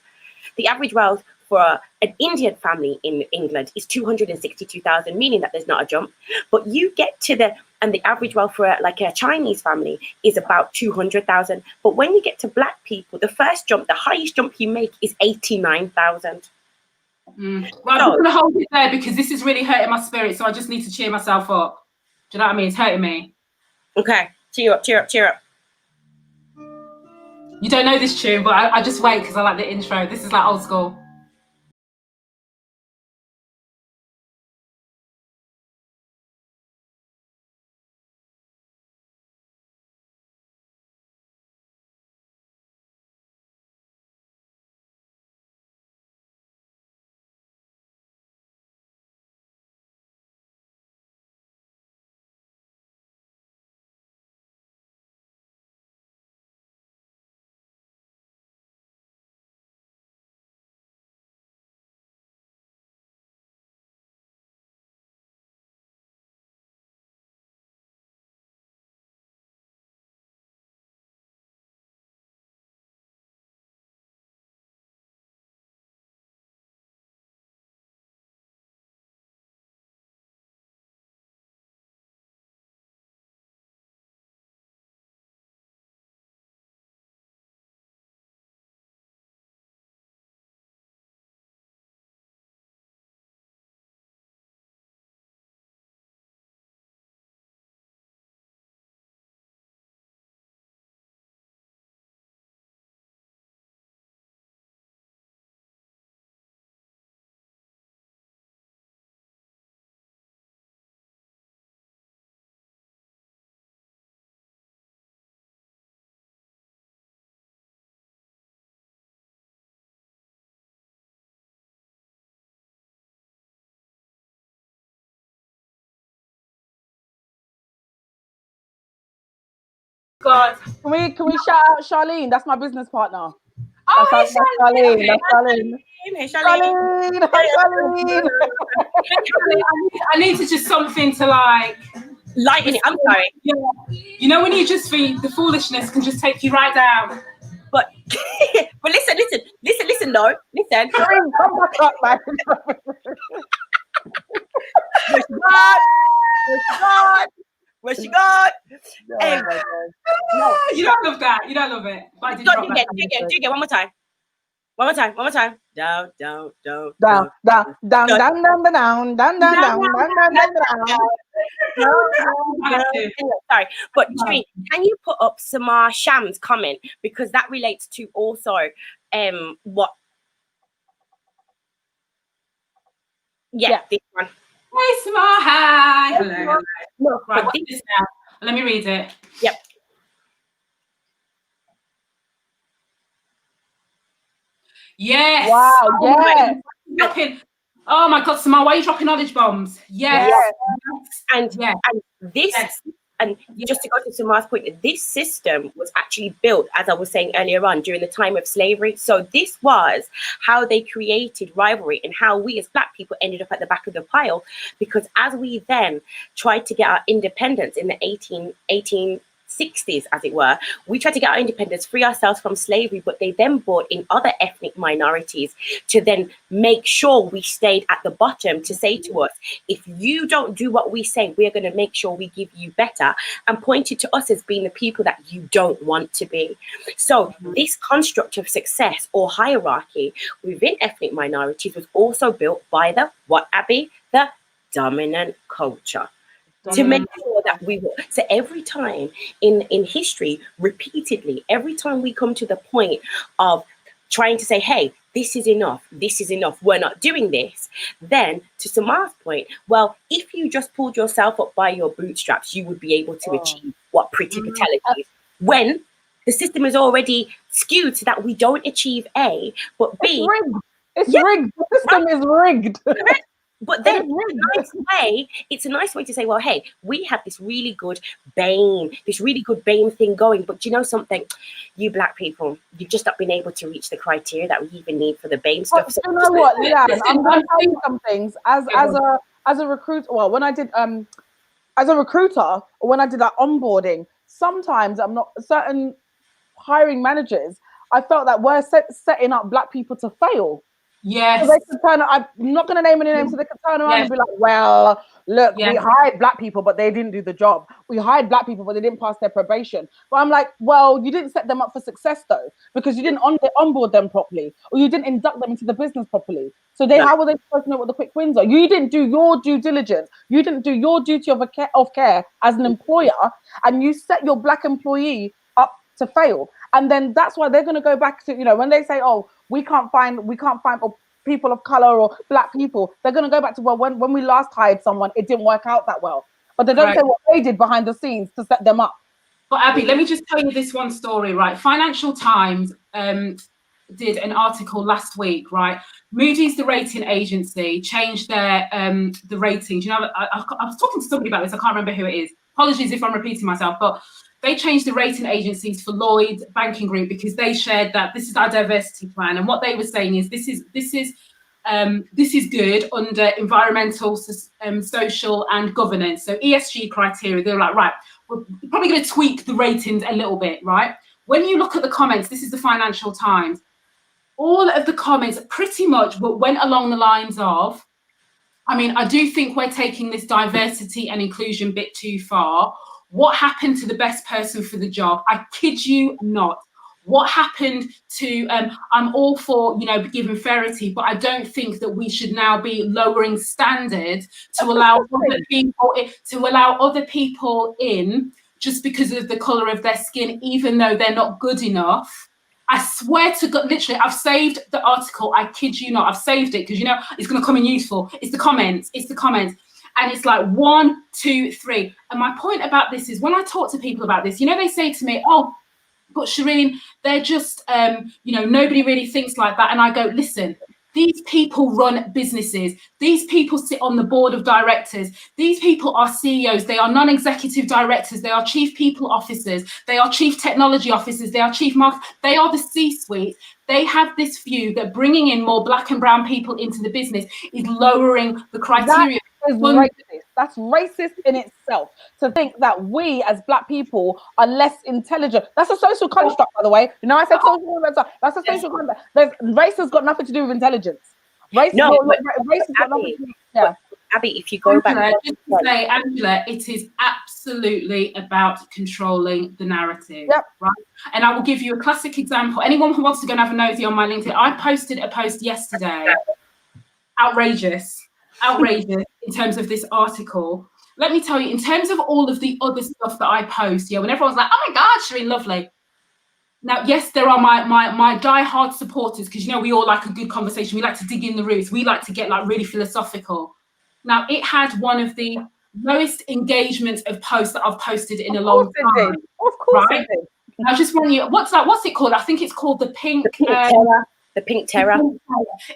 The average wealth for an Indian family in England is 262,000, meaning that there's not a jump. But you get to the average wealth for a Chinese family is about 200,000. But when you get to black people, the highest jump you make is 89,000. Right, I'm going to hold it there because this is really hurting my spirit, so I just need to cheer myself up. Do you know what I mean? It's hurting me. Okay, cheer up. You don't know this tune, but I just wait because I like the intro. This is like old school. God. Can we shout out Charlene? That's my business partner. Oh, that's Charlene. That's Charlene. Hey, Charlene. Hi, Charlene. I need to just something to like lighten it. I'm sorry. Yeah. You know when you just feel the foolishness can just take you right down. But listen, though. Listen. Come back up, man. Where's she gone? No, you don't love that. You don't love it. But I did drop that. Do again. One more time. Down. Sorry, but Shereen, can you put up Samar Sham's comment because that relates to also what? This one. Hey, Samar. Hi. Hello. Look, right, what's this now? Let me read it. Yep. Yes. Wow. Oh my God, Samar, why are you dropping knowledge bombs? Yes. And this. Yes. And just to go to Samar's point, this system was actually built, as I was saying earlier on, during the time of slavery. So this was how they created rivalry and how we as Black people ended up at the back of the pile. Because as we then tried to get our independence in the 1860s, as it were, we tried to get our independence, free ourselves from slavery, but they then brought in other ethnic minorities to then make sure we stayed at the bottom, to say to us, if you don't do what we say, we're going to make sure we give you better, and pointed to us as being the people that you don't want to be. So this construct of success or hierarchy within ethnic minorities was also built by the dominant culture. to make sure that we will. So every time in history, repeatedly, every time we come to the point of trying to say, hey, this is enough, we're not doing this, then to Samar's point, well, if you just pulled yourself up by your bootstraps, you would be able to achieve what Pretty Patel is. When the system is already skewed so that we don't achieve A, but B. It's rigged. The system is rigged. But then it's a nice way to say, well, hey, we have this really good BAME thing going. But do you know something? You black people, you've just not been able to reach the criteria that we even need for the BAME stuff. So you know what, Leanne, I'm going to tell you some things. As a recruiter, well, when I did as a recruiter, when I did that onboarding, sometimes certain hiring managers, I felt that we're setting up black people to fail. Yes. So they could turn. I'm not going to name any names, so they could turn around and be like, "Well, look, we hired black people, but they didn't do the job. We hired black people, but they didn't pass their probation." But I'm like, "Well, you didn't set them up for success though, because you didn't onboard them properly, or you didn't induct them into the business properly. So how were they supposed to know what the quick wins are? You didn't do your due diligence. You didn't do your duty of care as an employer, and you set your black employee up to fail. And then that's why they're going to go back to, when they say, oh, we can't find people of color or black people, they're going to go back to, well, when we last hired someone, it didn't work out that well. But they don't say what they did behind the scenes to set them up. But Abby, let me just tell you this one story, right? Financial Times did an article last week, right? Moody's, the rating agency, changed their the ratings. I was talking to somebody about this. I can't remember who it is. Apologies if I'm repeating myself, but they changed the rating agencies for Lloyd Banking Group because they shared that this is our diversity plan, and what they were saying is this is good under environmental, social, and governance. So ESG criteria. They were like, right, we're probably going to tweak the ratings a little bit, right? When you look at the comments, this is the Financial Times. All of the comments pretty much went along the lines of, I mean, I do think we're taking this diversity and inclusion bit too far. What happened to the best person for the job? I kid you not. What happened to, I'm all for, giving fairity, but I don't think that we should now be lowering standards to allow other people in just because of the color of their skin, even though they're not good enough. I swear to God, literally, I've saved the article. I kid you not. I've saved it because, it's going to come in useful. It's the comments. And it's like 1, 2, 3. And my point about this is when I talk to people about this, they say to me, oh, but Shereen, they're just, nobody really thinks like that. And I go, listen, these people run businesses. These people sit on the board of directors. These people are CEOs. They are non-executive directors. They are chief people officers. They are chief technology officers. They are chief market. They are the C-suite. They have this view that bringing in more black and brown people into the business is lowering the criteria. That is racist. That's racist in itself. To think that we as black people are less intelligent. That's a social construct, by the way. I said social construct. That's a social construct. Race has got nothing to do with intelligence. Race has got nothing to do with, yeah. Abby, if you go back, just to say, Angela, it is absolutely about controlling the narrative, right? And I will give you a classic example. Anyone who wants to go and have a nosy on my LinkedIn, I posted a post yesterday. Outrageous in terms of this article. Let me tell you, in terms of all of the other stuff that I post, when everyone's like, oh my God, Shereen, lovely. Now, yes, there are my die-hard supporters, because we all like a good conversation. We like to dig in the roots. We like to get really philosophical. Now, it had one of the lowest engagements of posts that I've posted in a long time. Of course it did. I just want you, what's it called? I think it's called the Pink Terror. The Pink Terror.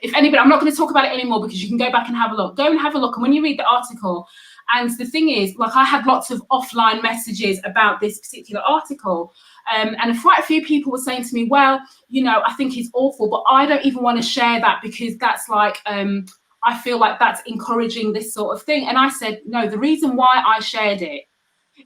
If anybody, I'm not going to talk about it anymore because you can go back and have a look. Go and have a look. And when you read the article, and the thing is, I had lots of offline messages about this particular article. And quite a few people were saying to me, well, I think it's awful, but I don't even want to share that because that's I feel like that's encouraging this sort of thing. And I said, no, the reason why I shared it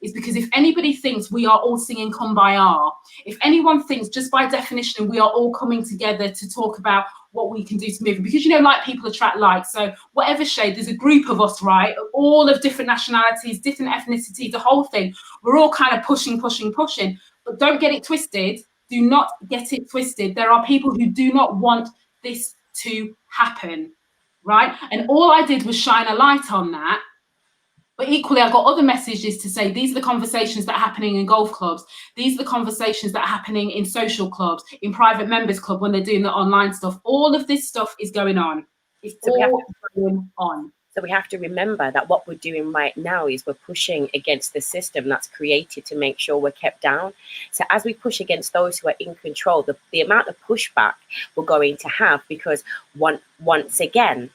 is because if anybody thinks we are all singing Kumbaya, if anyone thinks just by definition we are all coming together to talk about what we can do to move, because like people attract like, so whatever shade, there's a group of us, right, all of different nationalities, different ethnicities, the whole thing, we're all kind of pushing, but don't get it twisted. Do not get it twisted. There are people who do not want this to happen, right? And all I did was shine a light on that. But equally, I've got other messages to say, these are the conversations that are happening in golf clubs. These are the conversations that are happening in social clubs, in private members club when they're doing the online stuff. All of this stuff is going on. It's all going on. So we have to remember that what we're doing right now is we're pushing against the system that's created to make sure we're kept down. So as we push against those who are in control, the amount of pushback we're going to have, because once again,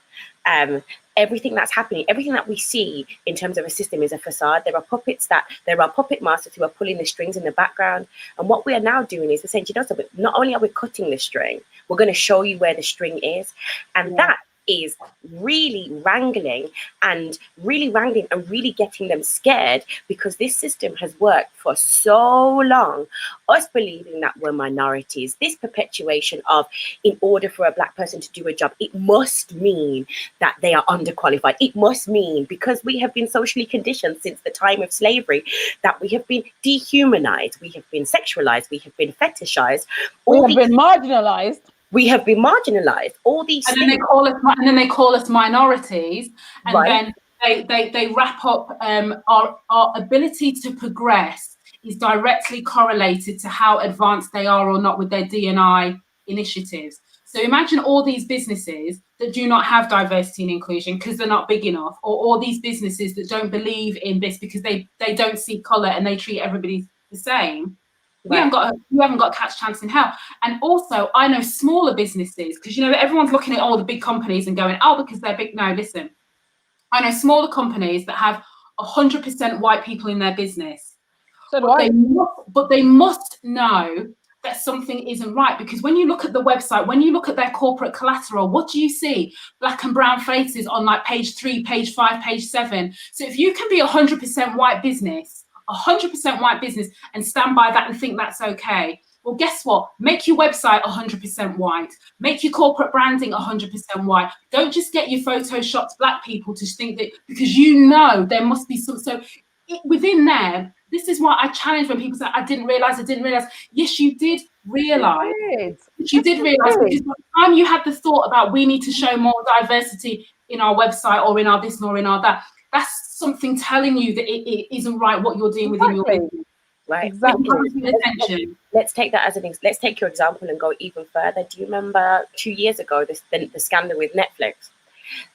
everything that's happening, everything that we see in terms of a system is a facade. There are puppet masters who are pulling the strings in the background. And what we are now doing is we're saying, you know, so not only are we cutting the string, we're going to show you where the string is. And that is really wrangling and really getting them scared, because this system has worked for so long. Us believing that we're minorities, this perpetuation of, in order for a black person to do a job, it must mean that they are underqualified. It must mean, because we have been socially conditioned since the time of slavery, that we have been dehumanized, we have been sexualized, we have been fetishized, we have been marginalized. We have been marginalized. All these and things. then they call us minorities, and then they wrap up our ability to progress is directly correlated to how advanced they are or not with their D&I initiatives. So imagine all these businesses that do not have diversity and inclusion because they're not big enough, or all these businesses that don't believe in this because they don't see colour and they treat everybody the same. We haven't got a catch chance in hell. And also, I know smaller businesses, because, you know, everyone's looking at all the big companies and going, oh, because they're big. No, listen. I know smaller companies that have 100% white people in their business. So do I. But they must know that something isn't right, because when you look at the website, when you look at their corporate collateral, what do you see? Black and brown faces on like page 3, page 5, page 7. So if you can be 100% white business, 100% white business, and stand by that and think that's okay, well, guess what? Make your website 100% white. Make your corporate branding 100% white. Don't just get your photoshopped black people to think that, because you know there must be some. So within there, this is why I challenge when people say, I didn't realize. Yes, you did realize. You did realize, because by the time you had the thought about we need to show more diversity in our website or in our this or in our that, that's something telling you that it isn't right what you're doing within your business. Right. Exactly. Let's take that as let's take your example and go even further. Do you remember 2 years ago the scandal with Netflix?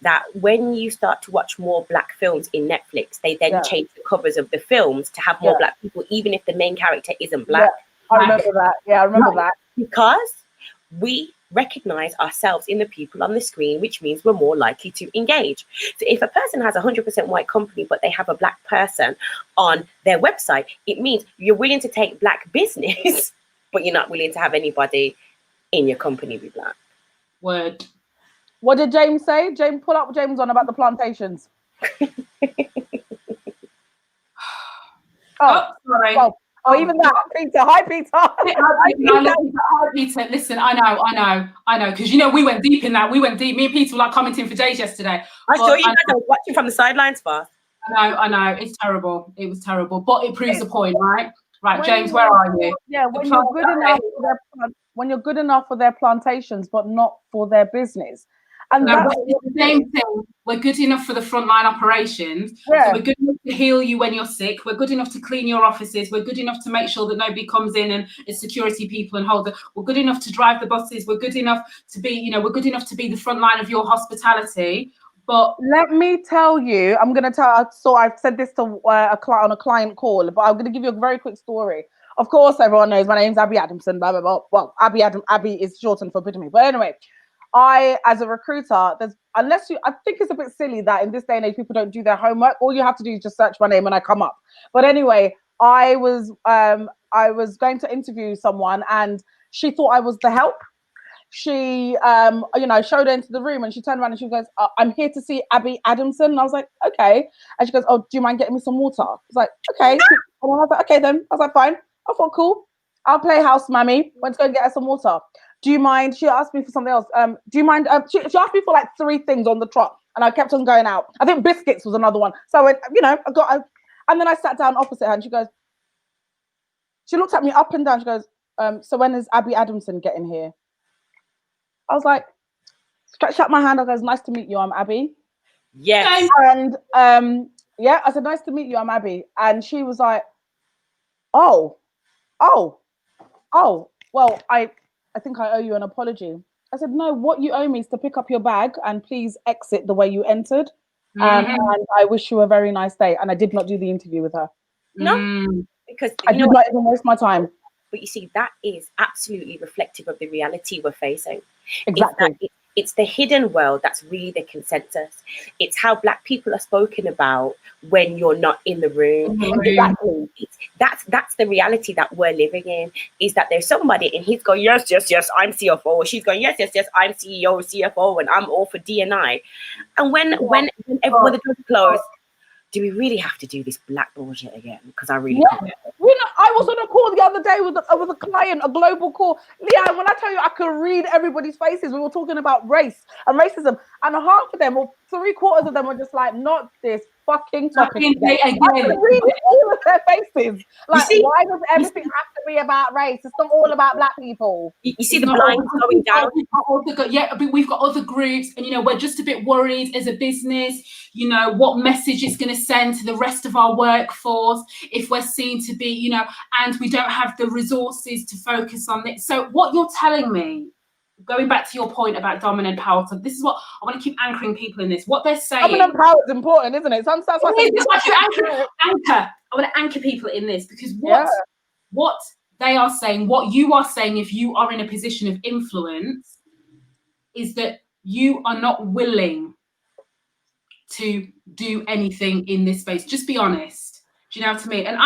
That when you start to watch more black films in Netflix, they then change the covers of the films to have more black people, even if the main character isn't black. I remember that. Yeah, I remember that. Because we recognize ourselves in the people on the screen, which means we're more likely to engage. So if a person has 100% white company, but they have a black person on their website, it means you're willing to take black business, but you're not willing to have anybody in your company be black. Word. What did James say? James, pull up James on about the plantations. Sorry. Well, even that. Peter. Hi, Peter. Hi, Peter. Listen, I know. Because, you know, we went deep in that. Me and Peter were like commenting for days yesterday. I saw you guys watching from the sidelines fast. I know. It's terrible. It was terrible. But it proves the point, right? Right, James, where are you? Yeah, when you're good enough for their plantations, but not for their business. And that's the same thing. We're good enough for the frontline operations. Yeah. So we're good enough to heal you when you're sick. We're good enough to clean your offices. We're good enough to make sure that nobody comes in and is security people and hold it. We're good enough to drive the buses. We're good enough to be, you know, we're good enough to be the front line of your hospitality. But let me tell you, I'm going to tell. So I've said this to a client call, but I'm going to give you a very quick story. Of course, everyone knows my name's Abby Adamson. Blah blah blah. Well, Abby is shortened for epitome. But anyway, I, as a recruiter, I think it's a bit silly that in this day and age people don't do their homework. All you have to do is just search my name and I come up. But anyway, I was going to interview someone and she thought I was the help. She, showed her into the room and she turned around and she goes, I'm here to see Abby Adamson. And I was like, okay. And she goes, oh, do you mind getting me some water? I was like, okay. And I was like, okay then. I was like, fine. I thought, cool. I'll play house, mammy. Went to go and get her some water. Do you mind? She asked me for something else. Do you mind? She asked me for like 3 things on the trot, and I kept on going out. I think biscuits was another one. So I went, and then I sat down opposite her, and she looked at me up and down. She goes, so when is Abby Adamson getting here? I was like, stretched out my hand. I goes, nice to meet you. I'm Abby. Yes. And Yeah, I said, nice to meet you, I'm Abby. And she was like, oh, well, I think I owe you an apology. I said, no, what you owe me is to pick up your bag and please exit the way you entered. And I wish you a very nice day. And I did not do the interview with her. No, because I did not even waste my time. But you see, that is absolutely reflective of the reality we're facing. Exactly. It's the hidden world that's really the consensus. It's how Black people are spoken about when you're not in the room. Exactly. That's the reality that we're living in, is that there's somebody and he's going, yes, I'm CFO. Or she's going, yes, I'm CEO, CFO, and I'm all for D&I. And when the doors close, do we really have to do this Black bullshit again? Because I really can't. I was on a call the other day with a client, a global call. Leanne, when I tell you I could read everybody's faces, we were talking about race and racism, and half of them, or 3/4 of them, were just like, not this fucking topic again. I could read all of their faces. Like, why does everything have to be about race? It's not all about Black people. You see the blinds going down. We've got other groups, and we're just a bit worried as a business, what message it's going to send to the rest of our workforce if we're seen to be, and we don't have the resources to focus on it. So what you're telling me, going back to your point about dominant power, so this is what I want to keep anchoring people in this. What they're saying. Dominant power is important, isn't it? That's what anchor. I want to anchor people in this, because what they are saying, what you are saying, if you are in a position of influence, is that you are not willing to do anything in this space. Just be honest. Do you know what I mean? And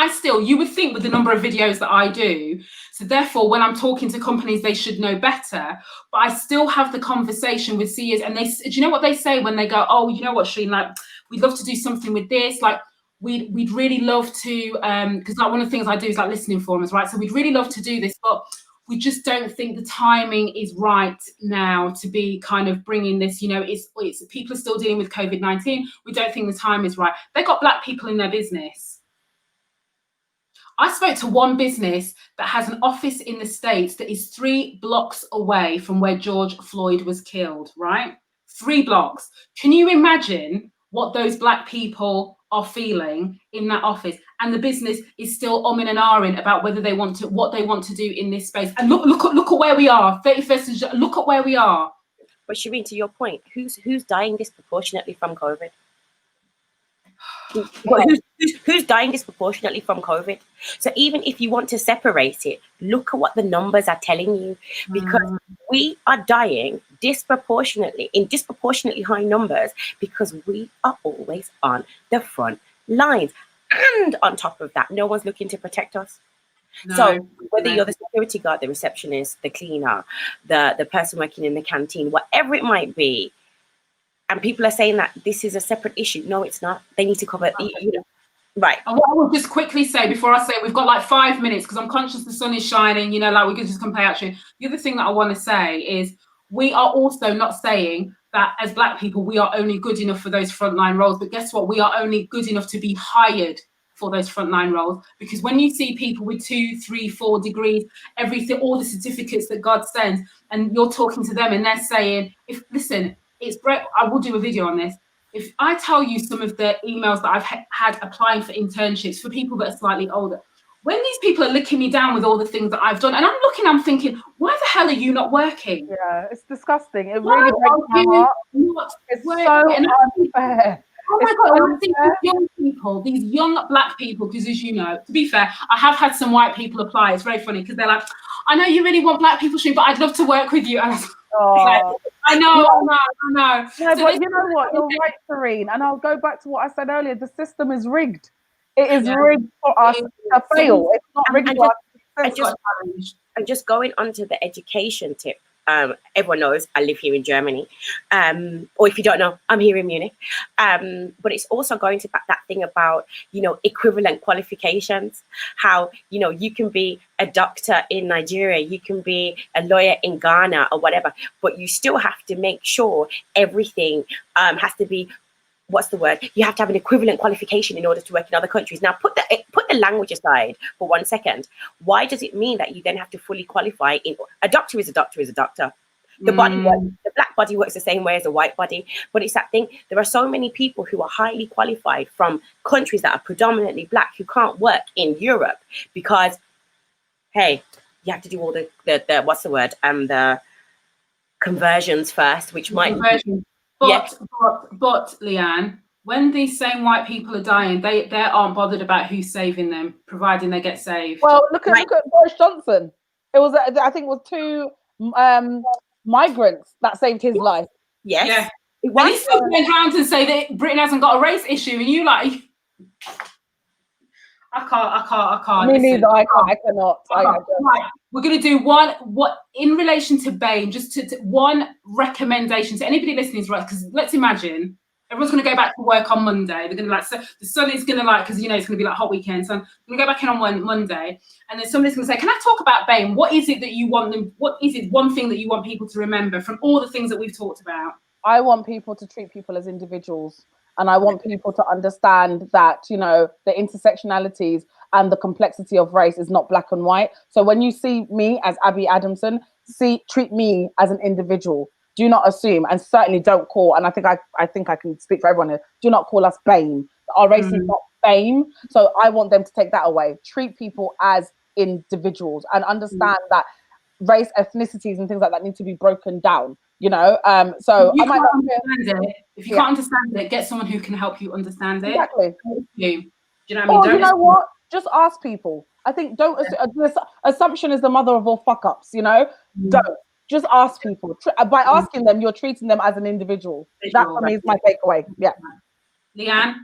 you would think with the number of videos that I do, so therefore when I'm talking to companies, they should know better, but I still have the conversation with CEOs, and do you know what they say when they go, oh, you know what, Shereen, like, we'd love to do something with this, like, we'd really love to, because like one of the things I do is like listening forums, right? So we'd really love to do this, but we just don't think the timing is right now to be kind of bringing this, it's people are still dealing with COVID-19. We don't think the time is right. They got Black people in their business. I spoke to one business that has an office in the States that is 3 blocks away from where George Floyd was killed, right? 3 blocks. Can you imagine what those Black people are feeling in that office? And the business is still umming and ahhing about what they want to do in this space. And look at where we are. 31st, look at where we are. But Shereen, to your point, who's dying disproportionately from COVID? Who's dying disproportionately from COVID? So even if you want to separate it, look at what the numbers are telling you, because we are dying disproportionately in disproportionately high numbers because we are always on the front lines. And on top of that, no one's looking to protect us. So whether you're the security guard, the receptionist, the cleaner, the person working in the canteen, whatever it might be, and people are saying that this is a separate issue. No, it's not. They need to cover it. Right. And what I will just quickly say before I say, we've got like 5 minutes because I'm conscious the sun is shining, like we could just compare actually. The other thing that I want to say is we are also not saying that as Black people, we are only good enough for those frontline roles. But guess what? We are only good enough to be hired for those frontline roles. Because when you see people with 2, 3, 4 degrees, everything, all the certificates that God sends, and you're talking to them and they're saying, listen, it's great. I will do a video on this. If I tell you some of the emails that I've had applying for internships for people that are slightly older, when these people are looking me down with all the things that I've done, and I'm thinking, why the hell are you not working? Yeah, it's disgusting. It really breaks my heart. It's so unfair. Oh my God, I think these young Black people, because as you know, to be fair, I have had some white people apply. It's very funny because they're like, I know you really want Black people, Shereen, but I'd love to work with you. And I know. No, so but you know what? You're right, Shereen. And I'll go back to what I said earlier. The system is rigged. It is rigged for us to fail. It's not rigged for us. And just going on to the education tip. Everyone knows I live here in Germany, or if you don't know, I'm here in Munich. But it's also going to that thing about, equivalent qualifications, how, you can be a doctor in Nigeria, you can be a lawyer in Ghana or whatever, but you still have to make sure everything has to be, what's the word? You have to have an equivalent qualification in order to work in other countries. Now, put the language aside for 1 second. Why does it mean that you then have to fully qualify? A doctor is a doctor is a doctor. The Black black body works the same way as a white body, but it's that thing. There are so many people who are highly qualified from countries that are predominantly black who can't work in Europe because, hey, you have to do all the what's the word? The conversions first, which might be, but Leanne, when these same white people are dying, they aren't bothered about who's saving them, providing they get saved. Well, look at Boris Johnson. It was, I think, it was 2 migrants that saved his life. Yes. Yeah. And he's still going around and say that Britain hasn't got a race issue, and you like, I can't. Me neither. I cannot. Right. We're going to do what in relation to BAME, just to one recommendation to anybody listening, right? Because let's imagine everyone's going to go back to work on Monday. They're going to so the sun is going to because it's going to be like hot weekend. So I'm going to go back in on Monday, and then somebody's going to say, "Can I talk about BAME? What is it that you want them? What is it? One thing that you want people to remember from all the things that we've talked about?" I want people to treat people as individuals, and I want people to understand that the intersectionalities and the complexity of race is not black and white. So when you see me as Abby Adamson, treat me as an individual. Do not assume, and certainly don't call. And I think I can speak for everyone here. Do not call us BAME. Our race is not BAME. So I want them to take that away. Treat people as individuals and understand that race, ethnicities, and things like that need to be broken down. So I might not understand it. If you can't understand it, get someone who can help you understand it. Exactly. Do you know what I mean? You know what? Just ask people. I think assumption is the mother of all fuck ups. Don't just ask people. By asking them, you're treating them as an individual. That for me is my takeaway. Yeah. Leanne?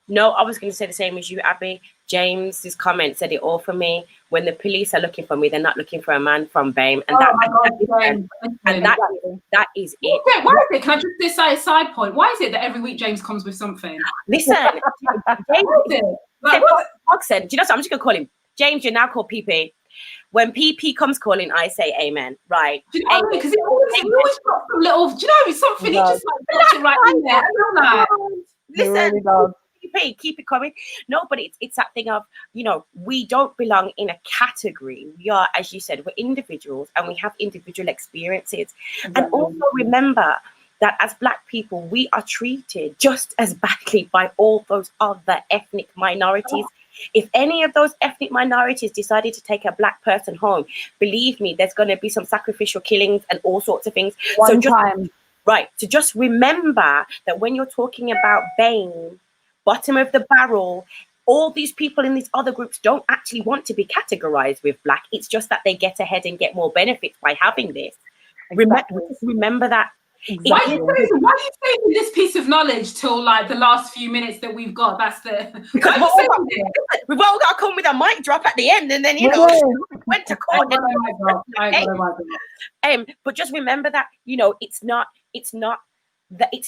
No, I was going to say the same as you, Abby. James's comment said it all for me. When the police are looking for me, they're not looking for a man from BAME, and that is it. Why is it? Can I just this side point? Why is it that every week James comes with something? Listen, Mark said, do you know what? I'm just going to call him James. You're now called PP. When PP comes calling, I say amen. Right? Do you know what I mean? Because he always got some little. Do you know something? He just puts it right in there. I Listen. Keep it coming. No, but it's that thing of, we don't belong in a category. We are, as you said, we're individuals and we have individual experiences. And also remember that as Black people, we are treated just as badly by all those other ethnic minorities. If any of those ethnic minorities decided to take a Black person home, believe me, there's going to be some sacrificial killings and all sorts of things. So just remember that when you're talking about BAME, bottom of the barrel, all these people in these other groups don't actually want to be categorized with Black. It's just that they get ahead and get more benefits by having this. Remember that. Exactly. Why are you saving this piece of knowledge till the last few minutes that we've got? That's because we've all got to come with a mic drop at the end, and then went to court. But just remember that it's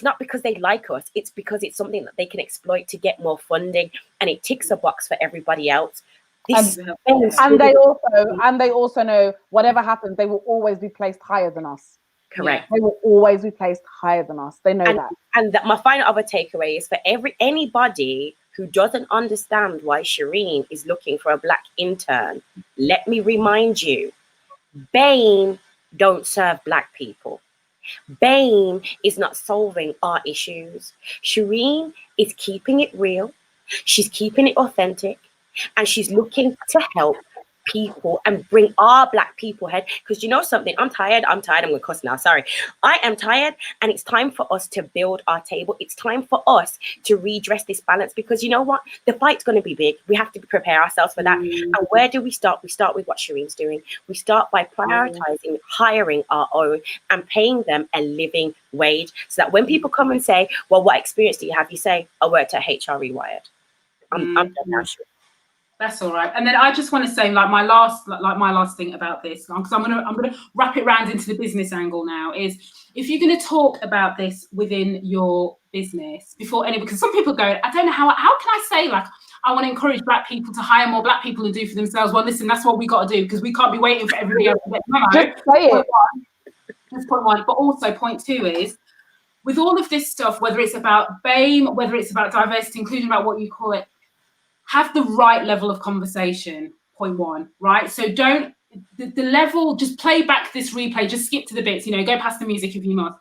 not because they like us. It's because it's something that they can exploit to get more funding, and it ticks a box for everybody else. And they also know whatever happens, they will always be placed higher than us. Correct. They will always be placed higher than us. They know that. And my final other takeaway is for anybody who doesn't understand why Shereen is looking for a Black intern, let me remind you, BAME don't serve Black people. BAME is not solving our issues. Shereen is keeping it real. She's keeping it authentic. And she's looking to help people and bring our Black people ahead. Because you know something? I'm tired. I'm going to cuss now. Sorry. I am tired. And it's time for us to build our table. It's time for us to redress this balance. Because you know what? The fight's going to be big. We have to prepare ourselves for that. And where do we start? We start with what Shereen's doing. We start by prioritizing hiring our own and paying them a living wage. So that when people come and say, well, what experience do you have? You say, I worked at HR Rewired. I'm done now, Shereen. That's all right. And then I just want to say, my last thing about this, because I'm gonna wrap it round into the business angle now, is if you're going to talk about this within your business because some people go, I don't know how can I say I want to encourage Black people to hire more Black people and do for themselves. Well, listen, that's what we got to do because we can't be waiting for everybody else to get memo. Just say it. That's point one. But also point two is, with all of this stuff, whether it's about BAME, whether it's about diversity, inclusion, about what you call it, have the right level of conversation, point one, right? So the level, just play back this replay, just skip to the bits, go past the music if you must.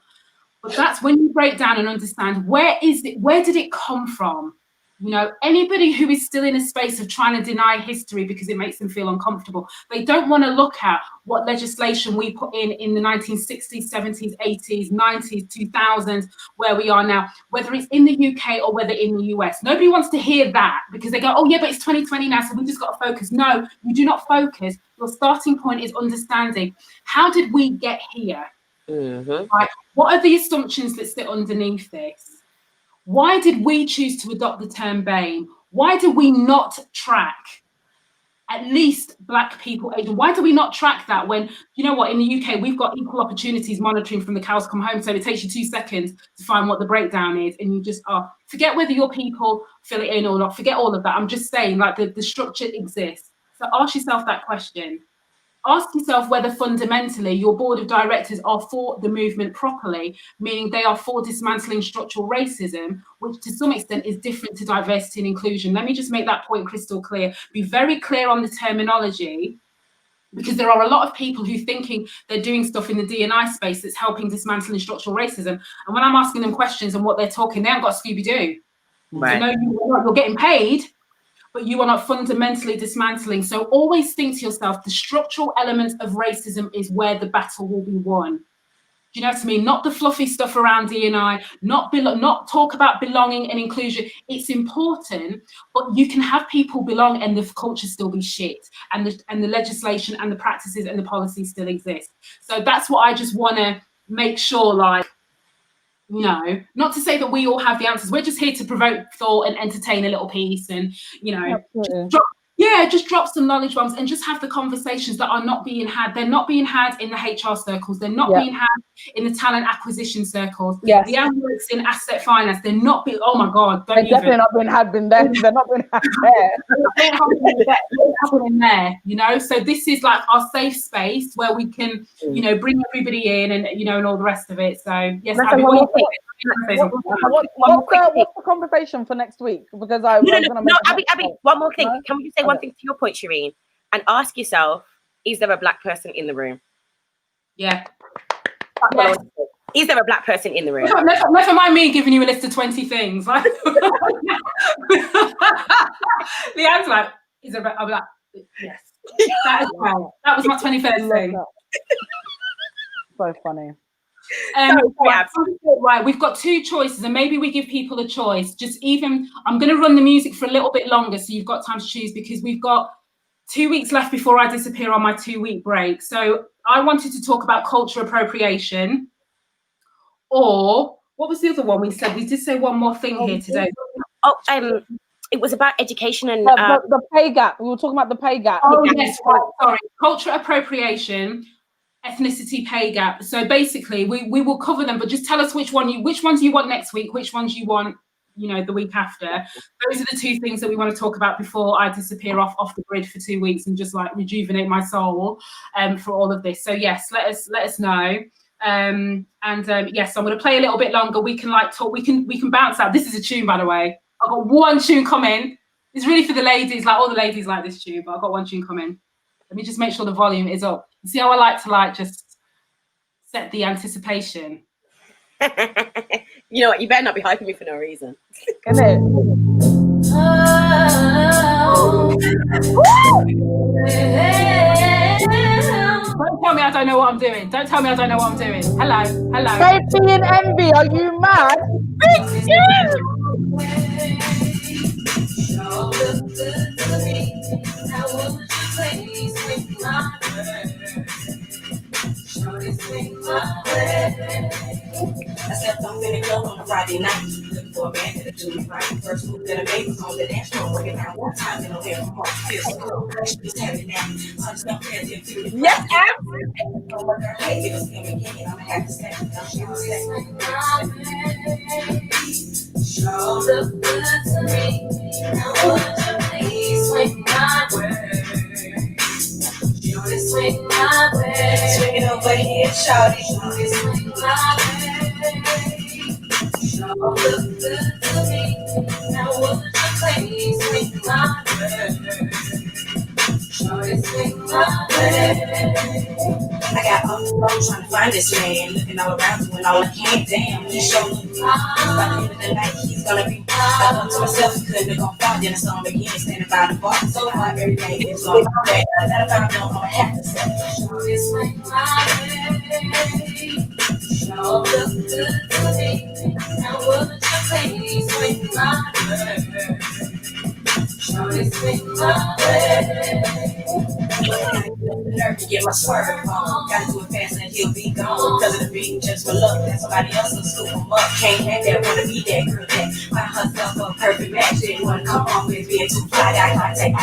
But that's when you break down and understand where did it come from? You know, anybody who is still in a space of trying to deny history because it makes them feel uncomfortable, they don't want to look at what legislation we put in the 1960s, 70s, 80s, 90s, 2000s, where we are now, whether it's in the UK or whether in the US. Nobody wants to hear that because they go, oh yeah, but it's 2020 now, so we just got to focus. No, you do not focus. Your starting point is understanding, how did we get here? Right? What are the assumptions that sit underneath this? Why did we choose to adopt the term BAME? Why do we not track at least Black people, Asian? Why do we not track that when, you know what, in the UK, we've got equal opportunities monitoring from the cows come home. So it takes you 2 seconds to find what the breakdown is. And you just, forget whether your people fill it in or not. Forget all of that. I'm just saying, like, the structure exists. So ask yourself that question. Ask yourself whether fundamentally your board of directors are for the movement properly, meaning they are for dismantling structural racism, which to some extent is different to diversity and inclusion. Let me just make that point crystal clear. Be very clear on the terminology, because there are a lot of people who thinking they're doing stuff in the D&I space that's helping dismantling structural racism. And when I'm asking them questions and what they're talking, they haven't got Scooby-Doo. Right. So no, you're getting paid, but you are not fundamentally dismantling. So always think to yourself, the structural element of racism is where the battle will be won. Do you know what I mean? Not the fluffy stuff around D&I, not talk about belonging and inclusion. It's important, but you can have people belong and the culture still be shit, and the legislation and the practices and the policies still exist. So that's what I just want to make sure, like, no, not to say that we all have the answers. We're just here to provoke thought and entertain a little piece, and just drop some knowledge bombs and just have the conversations that are not being had. They're not being had in the HR circles. They're not being had in the talent acquisition circles. Yes. The analytics in asset finance, they're not being, oh my God. They're definitely not being had in there. They're not being had there. They're happening there, you know? So this is like our safe space where we can, you know, bring everybody in and, you know, and all the rest of it. So yes, Abby, what's the conversation for next week? Because Abby, one more thing. Can we just say one thing to your point, Shereen? And ask yourself, is there a Black person in the room? Yeah. Yes. Is there a Black person in the room? Never mind me giving you a list of 20 things. Like, Leanne's like, is there a Black? Yes. That was my 21st thing. So funny. Right, we've got 2 choices, and maybe we give people a choice. I'm going to run the music for a little bit longer, so you've got time to choose, because we've got 2 weeks left before I disappear on my 2-week break. So I wanted to talk about culture appropriation, or what was the other one we said? We did say one more thing here today. It was about education and the pay gap. We were talking about the pay gap. Oh yes, right. Sorry, culture appropriation. Ethnicity pay gap. So basically we will cover them, but just tell us which ones you want next week, which ones you want, you know, the week after. Those are the 2 things that we want to talk about before I disappear off the grid for 2 weeks and just like rejuvenate my soul for all of this. So yes, let us know. Yes, I'm going to play a little bit longer. We can like talk, we can bounce out. This is a tune, by the way. I've got one tune coming. It's really for the ladies, like all the ladies like this tune, but I've got one tune coming. Let me just make sure the volume is up. You see how I like to like just set the anticipation? You know what? You better not be hyping me for no reason. Isn't it? Don't tell me I don't know what I'm doing. Don't tell me I don't know what I'm doing. Hello. Safety and envy. Are you mad? I stepped off in the club on a Friday night, looking for a band to do me right. First move that I made was on the dance floor, working out one time in a hair from off. Feels so cool, she's having that. So I just don't care if you feel it. Yes, Hey, it was coming in, I'm gonna have to stay. Show look good to me. Now would you please swing my way? Shorty swing my way. Swing it over here, shorty. Shorty swing my way. Show look good to me. Now would you please swing my way? Shorty swing my way. I got all trying to find this man, looking all around, doing all I can. Damn, he showed me. By the end of the night, he's gonna be. I thought to myself, he couldn't have gone far. Then I saw him again, standing by the bar. So hard every day, it's on my way. That about I know I have to say. This way, my way. Show look good to me. Now would you please swing my way? Show this swing my way. Nerve to get my swerve on. Gotta do it fast and he'll be gone. Cause of the beat, just for luck. That somebody else will scoop him up. Can't have that, wanna be that girl that find herself a perfect match. Didn't wanna come on with being too fly. I contact,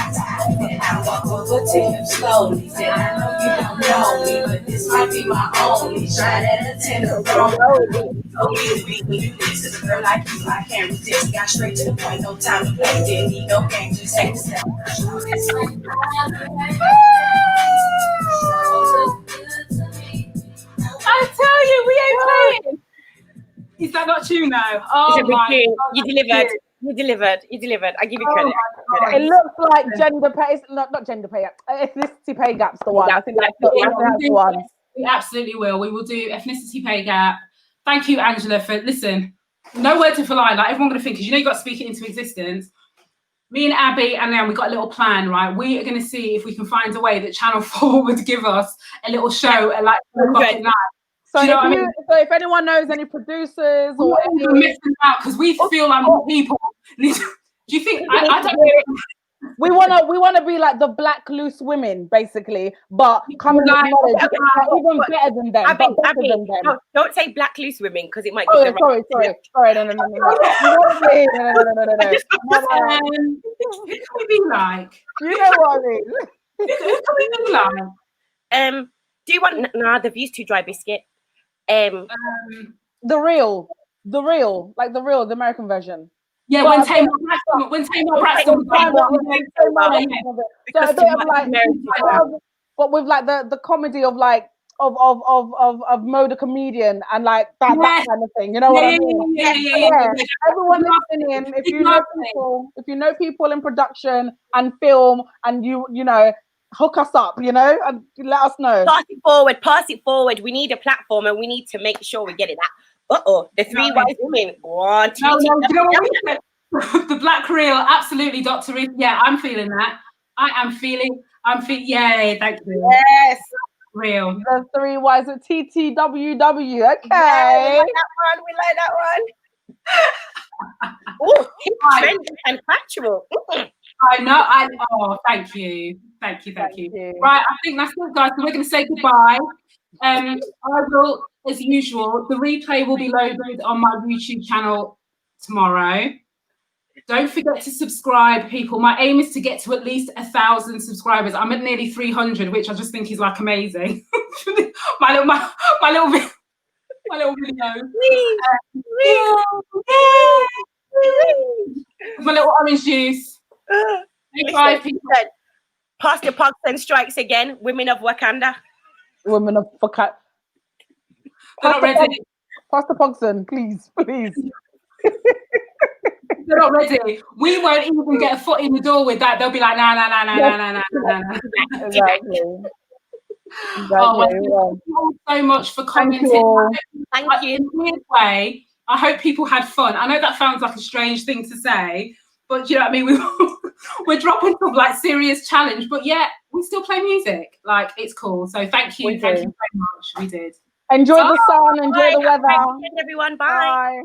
then I walk over to him slowly. Said, I know you don't know me, but this might be my only shot at a tenderoni. So easy to do this. As a girl like you, I can't resist. Got straight to the point, no time to play. Didn't need no game, just take the step. I tell you, we ain't playing. Is that not you now? Oh my God. You delivered. You delivered. You delivered. I give you credit. It looks like gender pay, not gender pay, ethnicity pay gap's the one. I think that's the one. We absolutely will. We will do ethnicity pay gap. Thank you, Angela, for listen. No word to lie. Like everyone gonna think, because you know you got to speak it into existence. Me and Abby and then we got a little plan, right? We are going to see if we can find a way that Channel 4 would give us a little show at like 4 o'clock at night. So, if anyone knows any producers or any missing out, because we feel like more people. Do you think? I don't know. We wanna be like the black loose women, basically, but coming with knowledge, even better than them. Abby, don't say black loose women because it might. Sorry. No. Who can we be like? You know what I mean? Who can we be like? Do you want the Views to Dry Biscuit? The real, the American version. Yeah, when Tamar Braxton so a bit of like, but with like the comedy of like of Moda comedian and like that kind of thing. You know what I mean? Yeah. Everyone listening, if you know people in production and film, and you know, hook us up, you know, and let us know. Pass it forward. We need a platform, and we need to make sure we get it out. The three wise women. The black reel, absolutely, Dr. Reed. Yeah, I'm feeling that. I'm feeling. Yay, thank you. Yes, real. The three wise with TTWW. Okay, yeah, we like that one. Oh, trend and factual. I know. Thank you. Right, I think that's it, guys. So we're going to say goodbye. I will, as usual, the replay will be loaded on my YouTube channel tomorrow. Don't forget to subscribe, people. My aim is to get to at least 1,000 subscribers. I'm at nearly 300, which I just think is like amazing. my little video. My little orange juice. Bye, people. Pastor Pogson strikes again. Women of Wakanda. Women of Wakanda. They're not ready. Pastor Pogson, please. They're not ready. We won't even get a foot in the door with that. They'll be like, nah. Exactly. Thank you so much for commenting. Thank you. In a weird way, I hope people had fun. I know that sounds like a strange thing to say, but you know what I mean? We're dropping some like serious challenge, but yeah, we still play music. Like, it's cool. So thank you. Thank you very much. We did. Enjoy the sun. Enjoy the weather. Everyone. Bye.